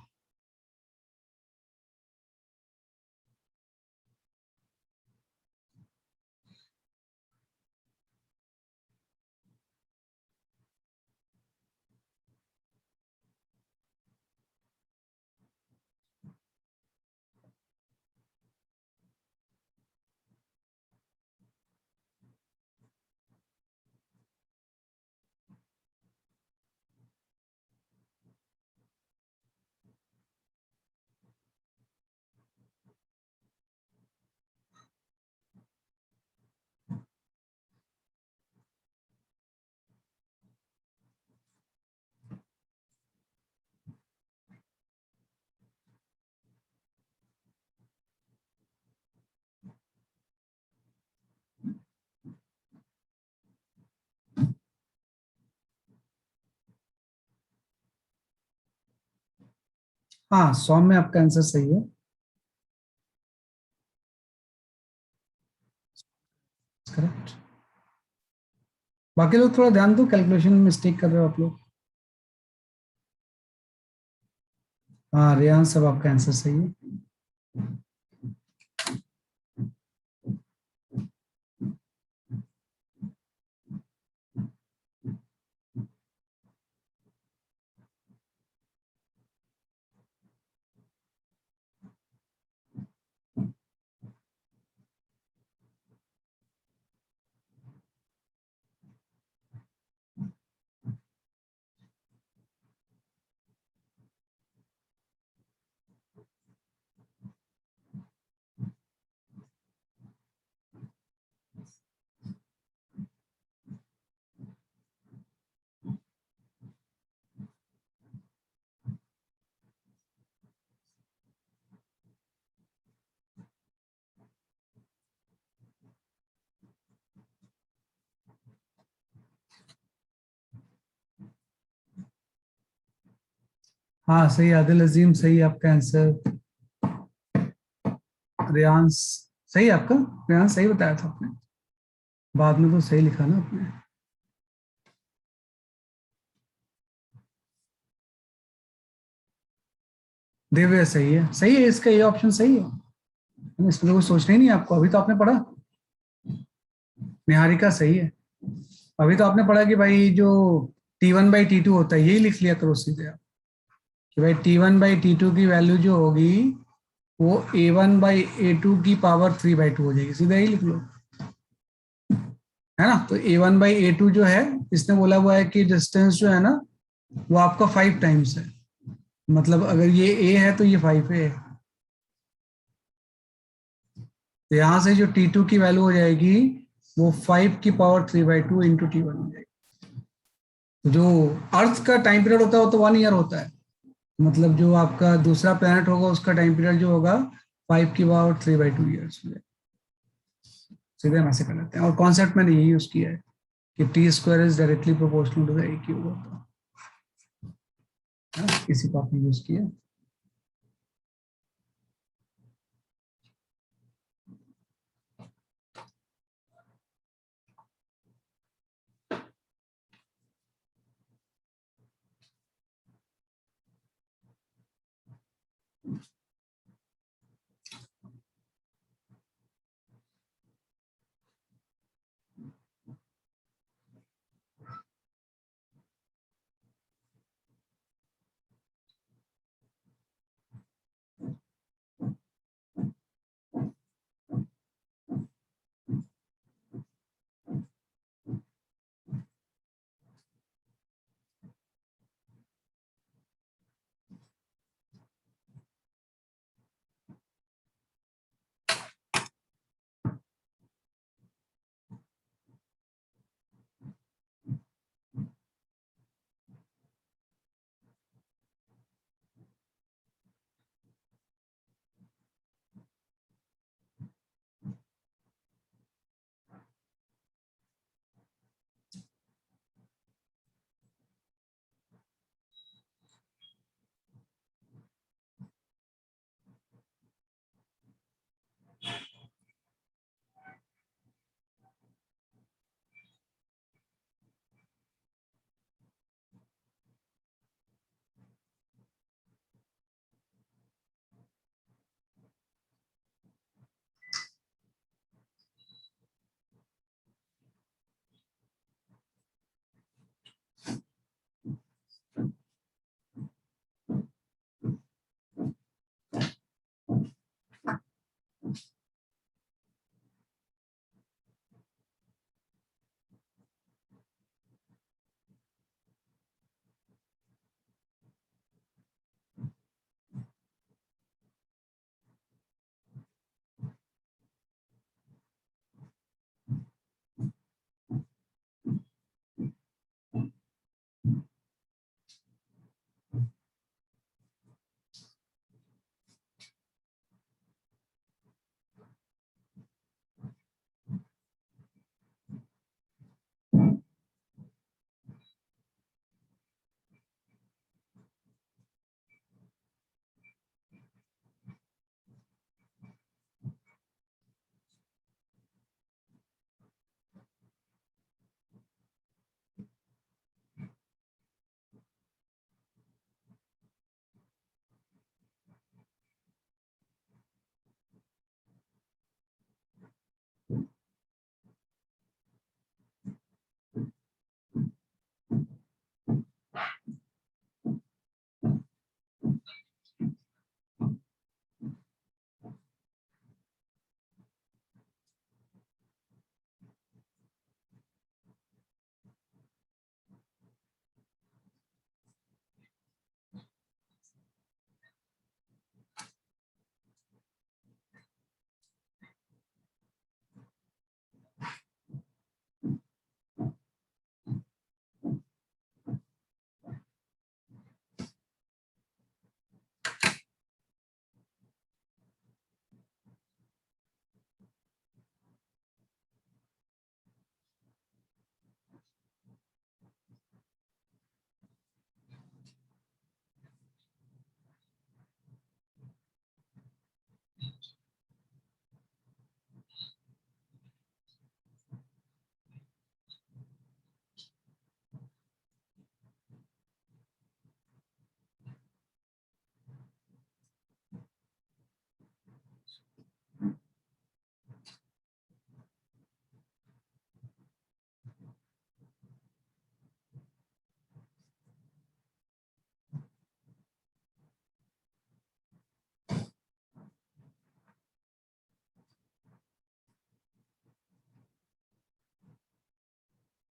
हाँ, 100 में आपका आंसर सही है। करेक्ट। बाकी लोग थोड़ा ध्यान दो, कैलकुलेशन में मिस्टेक कर रहे हो आप लोग। हाँ रेयान, सब आपका आंसर सही है। हाँ सही, आदिल अजीम सही आपका आंसर। रेयांस सही आपका। रेयांस सही बताया था आपने, बाद में तो सही लिखा ना आपने। दिव्य सही है, सही है, इसका ये ऑप्शन सही है। इसमें तो कुछ सोचना ही नहीं है आपको, अभी तो आपने पढ़ा। निहारिका सही है। अभी तो आपने पढ़ा कि भाई जो T1/T2 होता है, यही लिख लिया करो सीधे आप, कि भाई T1/T2 की वैल्यू जो होगी वो A1/A2 की पावर 3/2 हो जाएगी, सीधा ही लिख लो, है ना। तो A1/A2 जो है, इसने बोला हुआ है कि डिस्टेंस जो है ना वो आपका 5 टाइम्स है। मतलब अगर ये A है तो ये 5 है। तो यहां से जो T2 की वैल्यू हो जाएगी वो 5 की पावर 3/2 इंटू T1 हो जाएगी। तो जो अर्थ का टाइम पीरियड होता है वो तो 1 ईयर होता है। मतलब जो आपका दूसरा प्लेनेट होगा उसका टाइम पीरियड जो होगा 5 की पावर 3/2 ईयर्स में। सीधे हम ऐसे कर लेते हैं, और कॉन्सेप्ट मैंने यही यूज किया है कि T² is directly proportional to the AQ होता है ना? इसी को आपने यूज किया।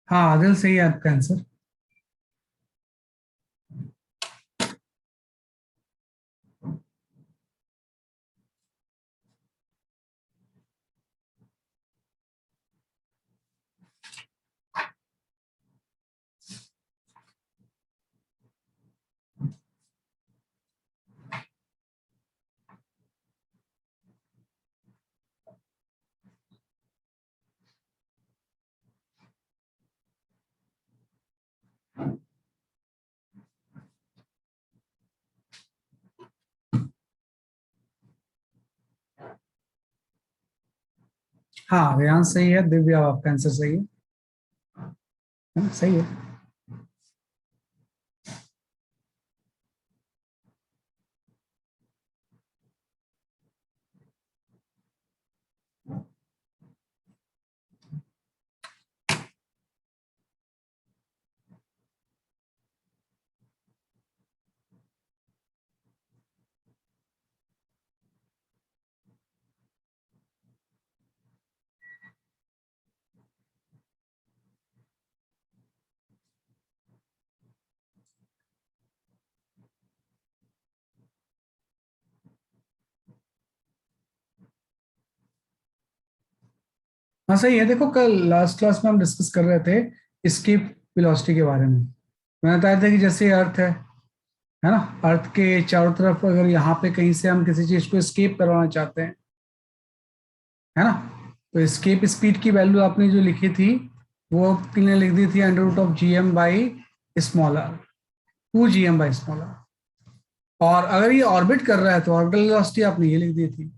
हाँ आदिल, सही है आपका आंसर। हाँ रेयांश सही है, दिव्या आपका आंसर सही है। सही है। हाँ सही है। देखो कल लास्ट क्लास में हम डिस्कस कर रहे थे स्केप वेलोसिटी के बारे में। मैंने बताया था कि जैसे अर्थ है ना, अर्थ के चारों तरफ अगर यहाँ पे कहीं से हम किसी चीज को स्केप करवाना चाहते हैं, है ना, तो स्केप स्पीड की वैल्यू आपने जो लिखी थी वो आपने लिख दी थी under root of G M by small r, 2 GM by small r. और अगर ये ऑर्बिट कर रहा है तो ऑर्बिटल वेलोसिटी आपने ये लिख दी थी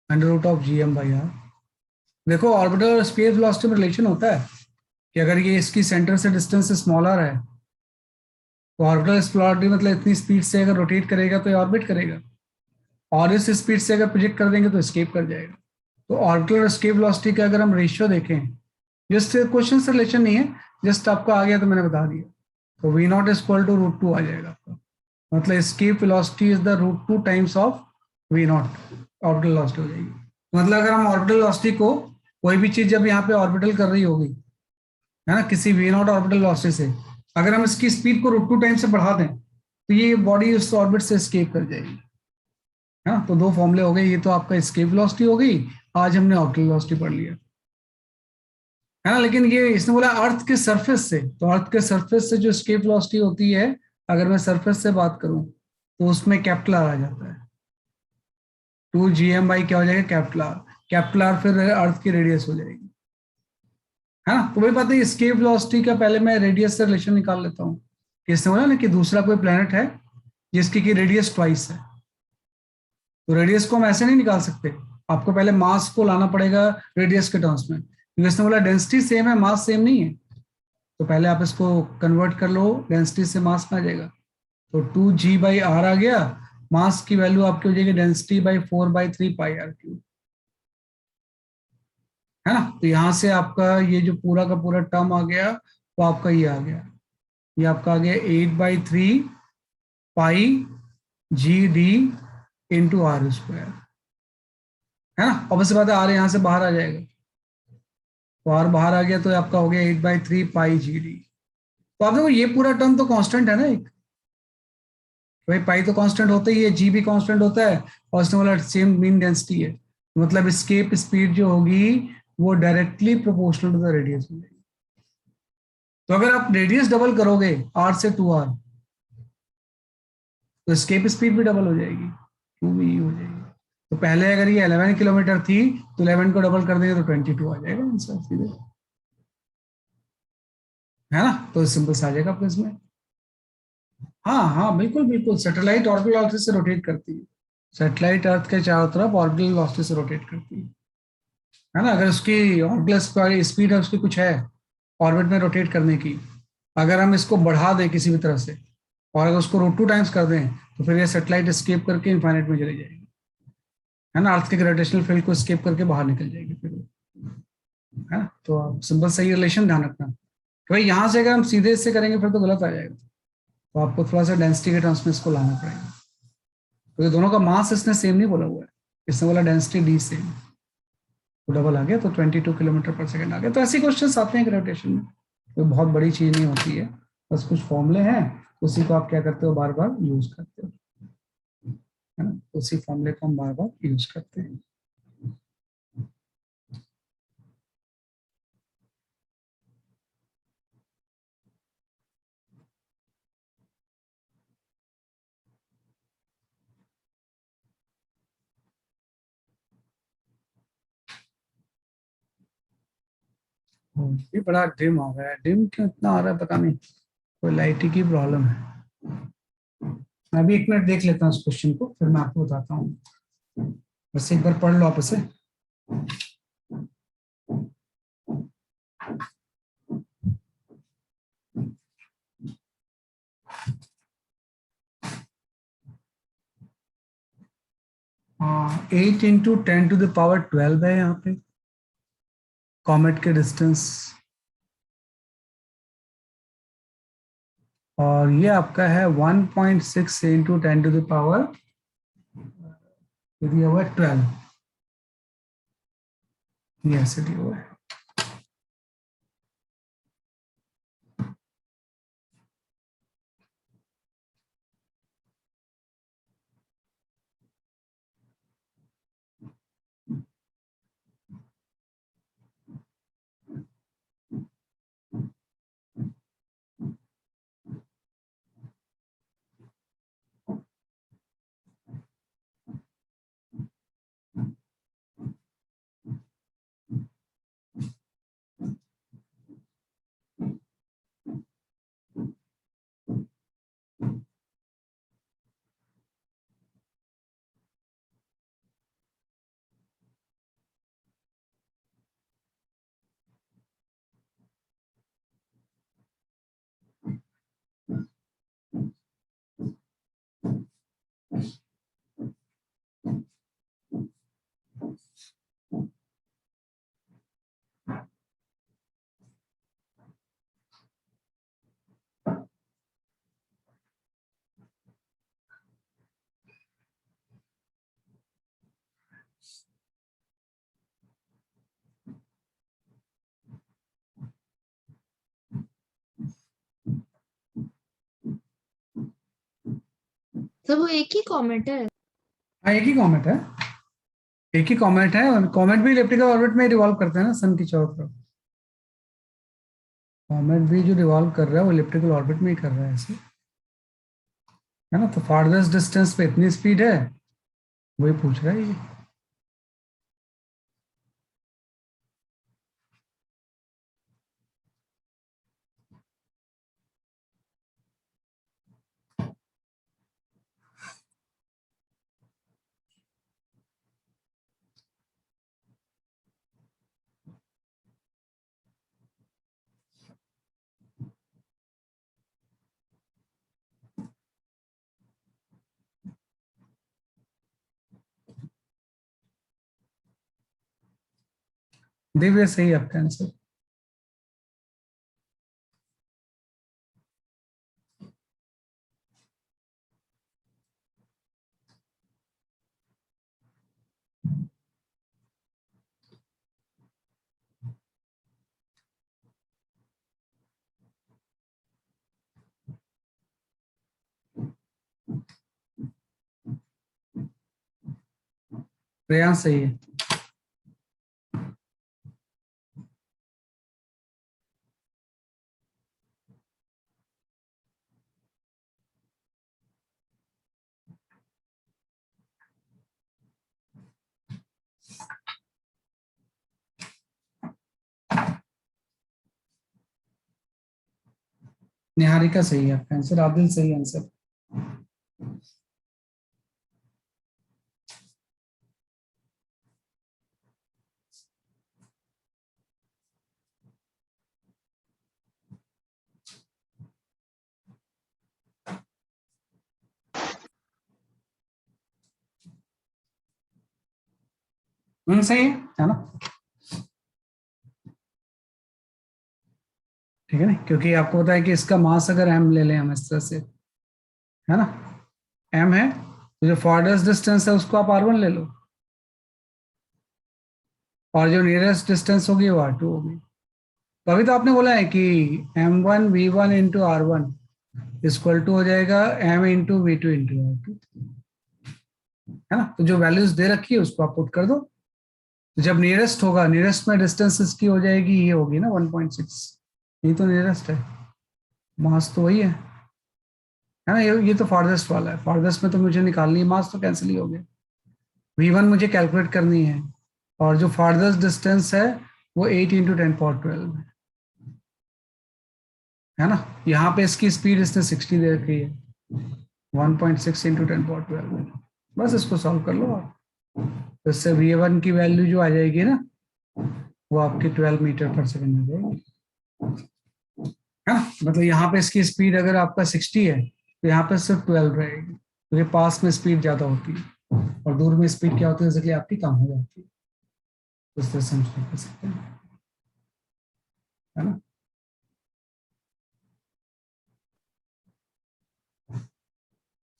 under root of G M by r. देखो ऑर्बिटल और स्पेस वेलोसिटी में रिलेशन होता है कि अगर ये इसकी सेंटर से डिस्टेंस स्मॉलर है तो ऑर्बिटल वेलोसिटी मतलब इतनी स्पीड से अगर रोटेट करेगा तो ये ऑर्बिट करेगा, और इस स्पीड से अगर प्रोजेक्ट कर देंगे तो स्केप कर जाएगा। तो ऑर्बिटल और स्केप वेलोसिटी का अगर हम रेशियो देखें, जस्ट क्वेश्चन से रिलेशन नहीं है, जस्ट आपको आ गया तो मैंने बता दिया, तो v naught is equal to √2 आ जाएगा आपका। मतलब escape velocity is the √2 times of v naught, orbital velocity हो जाएगी। मतलब अगर हम ऑर्बिटल वेलोसिटी को, कोई भी चीज जब यहाँ पे ऑर्बिटल कर रही होगी, है ना, किसी वी नॉट ऑर्बिटल वेलोसिटी से, अगर हम इसकी स्पीड को √2 टाइम से बढ़ा दें तो ये बॉडी उस ऑर्बिट से स्केप कर जाएगी, है ना। तो दो फॉर्मूले हो गए, ये तो आपका स्केप वेलोसिटी हो गई, आज हमने ऑर्बिटल वेलोसिटी पढ़ लिया। है ना। लेकिन ये इसने बोला अर्थ के सरफेस से, तो अर्थ के सरफेस से जो एस्केप वेलोसिटी होती है, अगर मैं सरफेस से बात करूं तो उसमें कैपिटल आर आ जाता है। 2 GM बाई क्या हो जाएगा, कैपिटल आर। कैपिटल आर फिर अर्थ की रेडियस हो जाएगी, है ना। तो वही बात है, एस्केप वेलोसिटी का पहले मैं रेडियस से रिलेशन निकाल लेता हूँ। इसने बोला ना कि दूसरा कोई प्लेनेट है जिसकी की रेडियस ट्वाइस है, तो रेडियस को हम ऐसे नहीं निकाल सकते, आपको पहले मास को लाना पड़ेगा रेडियस के टर्म्स में, क्योंकि इसने बोला डेंसिटी सेम है, मास सेम नहीं है। तो पहले आप इसको कन्वर्ट कर लो, डेंसिटी से मास में आ जाएगा, तो 2G/r आ गया। मास की वैल्यू आपकी हो जाएगी डेंसिटी बाई 4/3 πr³, है ना। तो यहां से आपका ये जो पूरा का पूरा टर्म आ गया, वो आपका ये आ गया, ये आपका आ गया 8/3 π/GD/r², है ना। ऑब्वियस बात है, आर यहां से बाहर आ जाएगा, तो आर बाहर आ गया तो आपका हो गया 8/3 π/GD। तो आप देखो ये पूरा टर्म तो कांस्टेंट है ना एक, भाई पाई तो कांस्टेंट होता ही है, जी भी कांस्टेंट होता है, और इसमें वाला सेम मीन डेंसिटी है, मतलब एस्केप स्पीड जो होगी वो directly proportional to the radius हो जाएगी। तो अगर आप रेडियस डबल करोगे r से 2r, तो एस्केप स्पीड भी डबल हो जाएगी, 2v हो जाएगी। तो पहले अगर ये 11 किलोमीटर थी, तो 11 को डबल कर देंगे तो 22 आ जाएगा आंसर सीधे, है ना। तो सिंपल से आ जाएगा आपको इसमें। हाँ हाँ बिल्कुल बिल्कुल, सैटेलाइट ऑर्बिटल वेलोसिटी से रोटेट करती है, सैटेलाइट अर्थ के चारों तरफ ऑर्बिटल वेलोसिटी से रोटेट करती है ना। अगर उसकी ऑर्बिटल स्पीड है, उसकी कुछ है ऑर्बिट में रोटेट करने की, अगर हम इसको बढ़ा दें किसी भी तरह से, और अगर उसको √2 टाइम्स कर दें, तो फिर ये सैटेलाइट एस्केप करके इन्फाइनाइट में चली जाएगी, है ना। अर्थ के ग्रेविटेशनल फील्ड को एस्केप करके बाहर निकल जाएगी फिर, है ना। तो आप सिंपल सही रिलेशन ध्यान रखना कि भाई यहाँ से अगर हम सीधे इससे करेंगे फिर तो गलत आ जाएगा, तो आपको थोड़ा सा डेंसिटी के टर्म्स में इसको लाना पड़ेगा, क्योंकि दोनों का मास इसने सेम नहीं बोला हुआ है, इसने बोला डेंसिटी डी सेम, तो डबल आ गया, तो 22 किलोमीटर पर सेकंड आ गया। तो ऐसे क्वेश्चंस आते हैं ग्रेविटेशन में, कोई बहुत बड़ी चीज नहीं होती है, बस कुछ फॉर्मूले हैं, उसी को आप क्या करते हो, बार बार यूज करते हो, है ना। उसी फॉर्मूले को हम बार बार यूज करते हैं। ये बड़ा डिम आ रहा है, डिम क्यों इतना आ रहा है पता नहीं, कोई लाइट की प्रॉब्लम है। मैं भी 1 मिनट देख लेता हूँ इस क्वेश्चन को, फिर मैं आपको बताता हूँ, बस एक बार पढ़ लो आप इसे। 8 × 10⁻12 है यहाँ पे कॉमेट के डिस्टेंस, और ये आपका है 1.6 × 10⁻12, दिया हुआ है 12, ये ऐसे दिया हुआ है। तो वो एक ही कॉमेट है। हाँ एक ही कॉमेट है, एक ही कॉमेट है, और कॉमेट भी इलिप्टिकल ऑर्बिट में रिवॉल्व करते हैं ना सन की चारों तरफ, कॉमेट भी जो रिवॉल्व कर रहा है वो इलिप्टिकल ऑर्बिट में ही कर रहा है ऐसे, है ना। तो फारदेस्ट डिस्टेंस पे इतनी स्पीड है, वही पूछ रहा है ये। दिव्य सही है आपका आंसर। श्रेयांश सही है। निहारिका सही है आपका आंसर। आदिल सही आंसर। सही है ना। ठीक है ना, क्योंकि आपको पता है कि इसका मास अगर m ले लें हम इस तरह से, है ना, m है, तो जो फारदेस्ट डिस्टेंस है उसको आप r1 ले लो, और जो नियरेस्ट डिस्टेंस होगी वो r2 होगी। तो अभी तो आपने बोला है कि m1 v1 into r1 equal to हो जाएगा m into v2 into r2, है ना। तो जो वैल्यूज दे रखी है उसको आप पुट कर दो। तो जब नियरेस्ट होगा, नियरेस्ट में डिस्टेंस इसकी हो जाएगी, ये होगी ना 1.6, ये तो नियरेस्ट है, मास तो वही है ना। ये तो फारदेस्ट वाला है, फारदेस्ट में तो मुझे निकालनी है, मास तो कैंसिल ही हो गया। v1 मुझे कैलकुलेट करनी है, और जो फारदेस्ट डिस्टेंस है वो 8 इंटू 10⁻12 है ना। यहाँ पे इसकी स्पीड इसने 60 दे रखी है, 1.6 इंटू 10⁻12। बस इसको सॉल्व कर लो आप, तो इससे v1 की वैल्यू जो आ जाएगी ना, वो आपकी 12 मीटर पर सेकेंड आ जाएगी, है ना। मतलब यहाँ पे इसकी स्पीड अगर आपका 60 है तो यहाँ पे सिर्फ 12 रहेगी, क्योंकि तो पास में स्पीड ज्यादा होती है और दूर में स्पीड क्या होती है, जैसे कि आपकी कम हो जाती है। तो इस तरह से हम शुरू कर सकते हैं, है ना।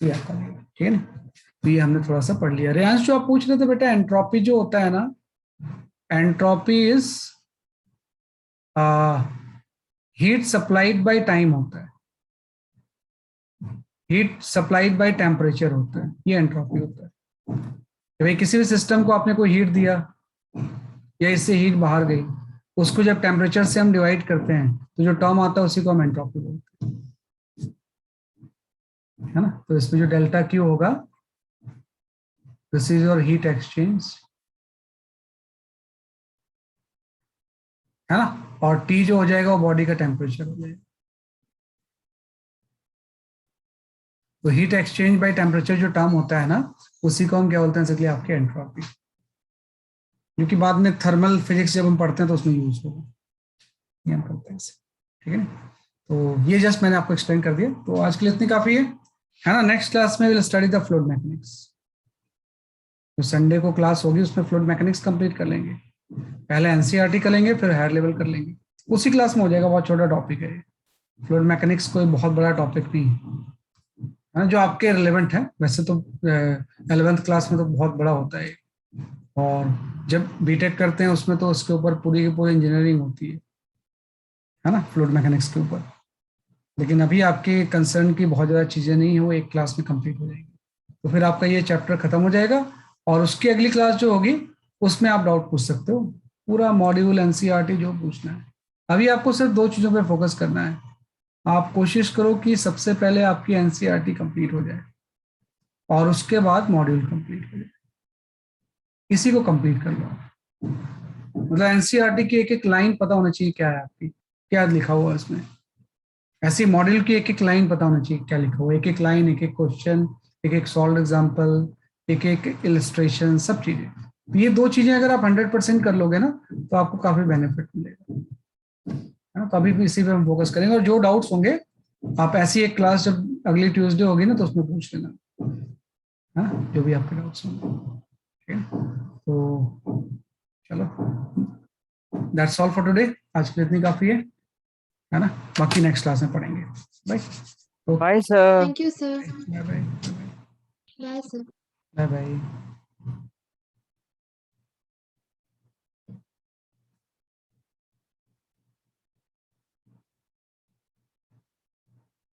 ये आपका रहेगा, ठीक है ना। तो ये हमने थोड़ा सा पढ़ लिया। रेयांश जो आप पूछ रहे थे बेटा, एंट्रोपी जो होता है ना, entropy is heat supplied by time होता है, हीट सप्लाइड बाय टेम्परेचर होता है, ये एंट्रोपी होता है। कि भाई किसी भी सिस्टम को आपने कोई हीट दिया या इससे हीट बाहर गई, उसको जब टेम्परेचर से हम डिवाइड करते हैं तो जो टर्म आता है उसी को हम एंट्रोपी बोलते हैं, है ना। तो इसमें जो डेल्टा क्यू होगा, this is your heat exchange, है ना, और टी जो हो जाएगा वो बॉडी का टेम्परेचर हो जाएगा। तो हीट एक्सचेंज बाय टेम्परेचर जो टर्म होता है ना, उसी को हम क्या बोलते हैं, इसलिए आपके एंट्रोपी, क्योंकि बाद में थर्मल फिजिक्स जब हम पढ़ते हैं तो उसमें यूज होगा, ये हम करते हैं, ठीक है ना। तो ये जस्ट मैंने आपको एक्सप्लेन कर दिया, तो आज के लिए इतनी काफी है ना। नेक्स्ट क्लास में will study the fluid mechanics, तो संडे को क्लास होगी, उसमें फ्लूइड मैकेनिक्स कंप्लीट कर लेंगे। पहले एनसीईआरटी कर लेंगे, फिर हायर लेवल कर लेंगे, उसी क्लास में हो जाएगा। बहुत छोटा टॉपिक है, फ्लूइड मैकेनिक्स कोई बहुत बड़ा टॉपिक नहीं है, जो आपके रिलेवेंट है। वैसे तो 11th क्लास में तो बहुत बड़ा होता है, और जब बीटेक करते हैं उसमें तो उसके ऊपर पूरी की पूरी इंजीनियरिंग होती है ना, फ्लूइड मैकेनिक्स के ऊपर। लेकिन अभी आपके कंसर्न की बहुत ज़्यादा चीज़ें नहीं है, वो एक क्लास में कंप्लीट हो जाएगी, तो फिर आपका ये चैप्टर खत्म हो जाएगा, और उसकी अगली क्लास जो होगी उसमें आप डाउट पूछ सकते हो, पूरा मॉड्यूल एनसीईआरटी जो पूछना है, अभी आपको सिर्फ 2 चीजों पे फोकस करना है। आप कोशिश करो कि सबसे पहले आपकी एनसीईआरटी कंप्लीट हो जाए और उसके बाद मॉड्यूल कंप्लीट हो जाए, इसी को कंप्लीट कर लो। मतलब एनसीईआरटी की एक एक लाइन पता होना चाहिए क्या है, आपकी क्या लिखा हुआ है इसमें। ऐसी मॉड्यूल की एक एक लाइन पता होना चाहिए क्या लिखा हुआ है, एक एक लाइन, एक एक क्वेश्चन, एक एक सॉल्व एग्जाम्पल, एक एक इलिस्ट्रेशन, सब चीजें। ये 2 चीजें अगर आप 100% कर लोगे ना तो आपको काफी बेनिफिट मिलेगा, है ना। तो अभी भी इसी पे हम फोकस करेंगे, और जो डाउट्स होंगे आप ऐसी एक क्लास जब अगली ट्यूसडे होगी ना तो उसमें पूछ लेना, हाँ, जो भी आपके डाउट्स होंगे, ठीक है। तो चलो, दैट्स ऑल फॉर टुडे, आज के लिए इतनी काफी है ना। बाकी नेक्स्ट क्लास में पढ़ेंगे। Bye bye sir. Thank you sir. Bye bye bye sir. Bye bye.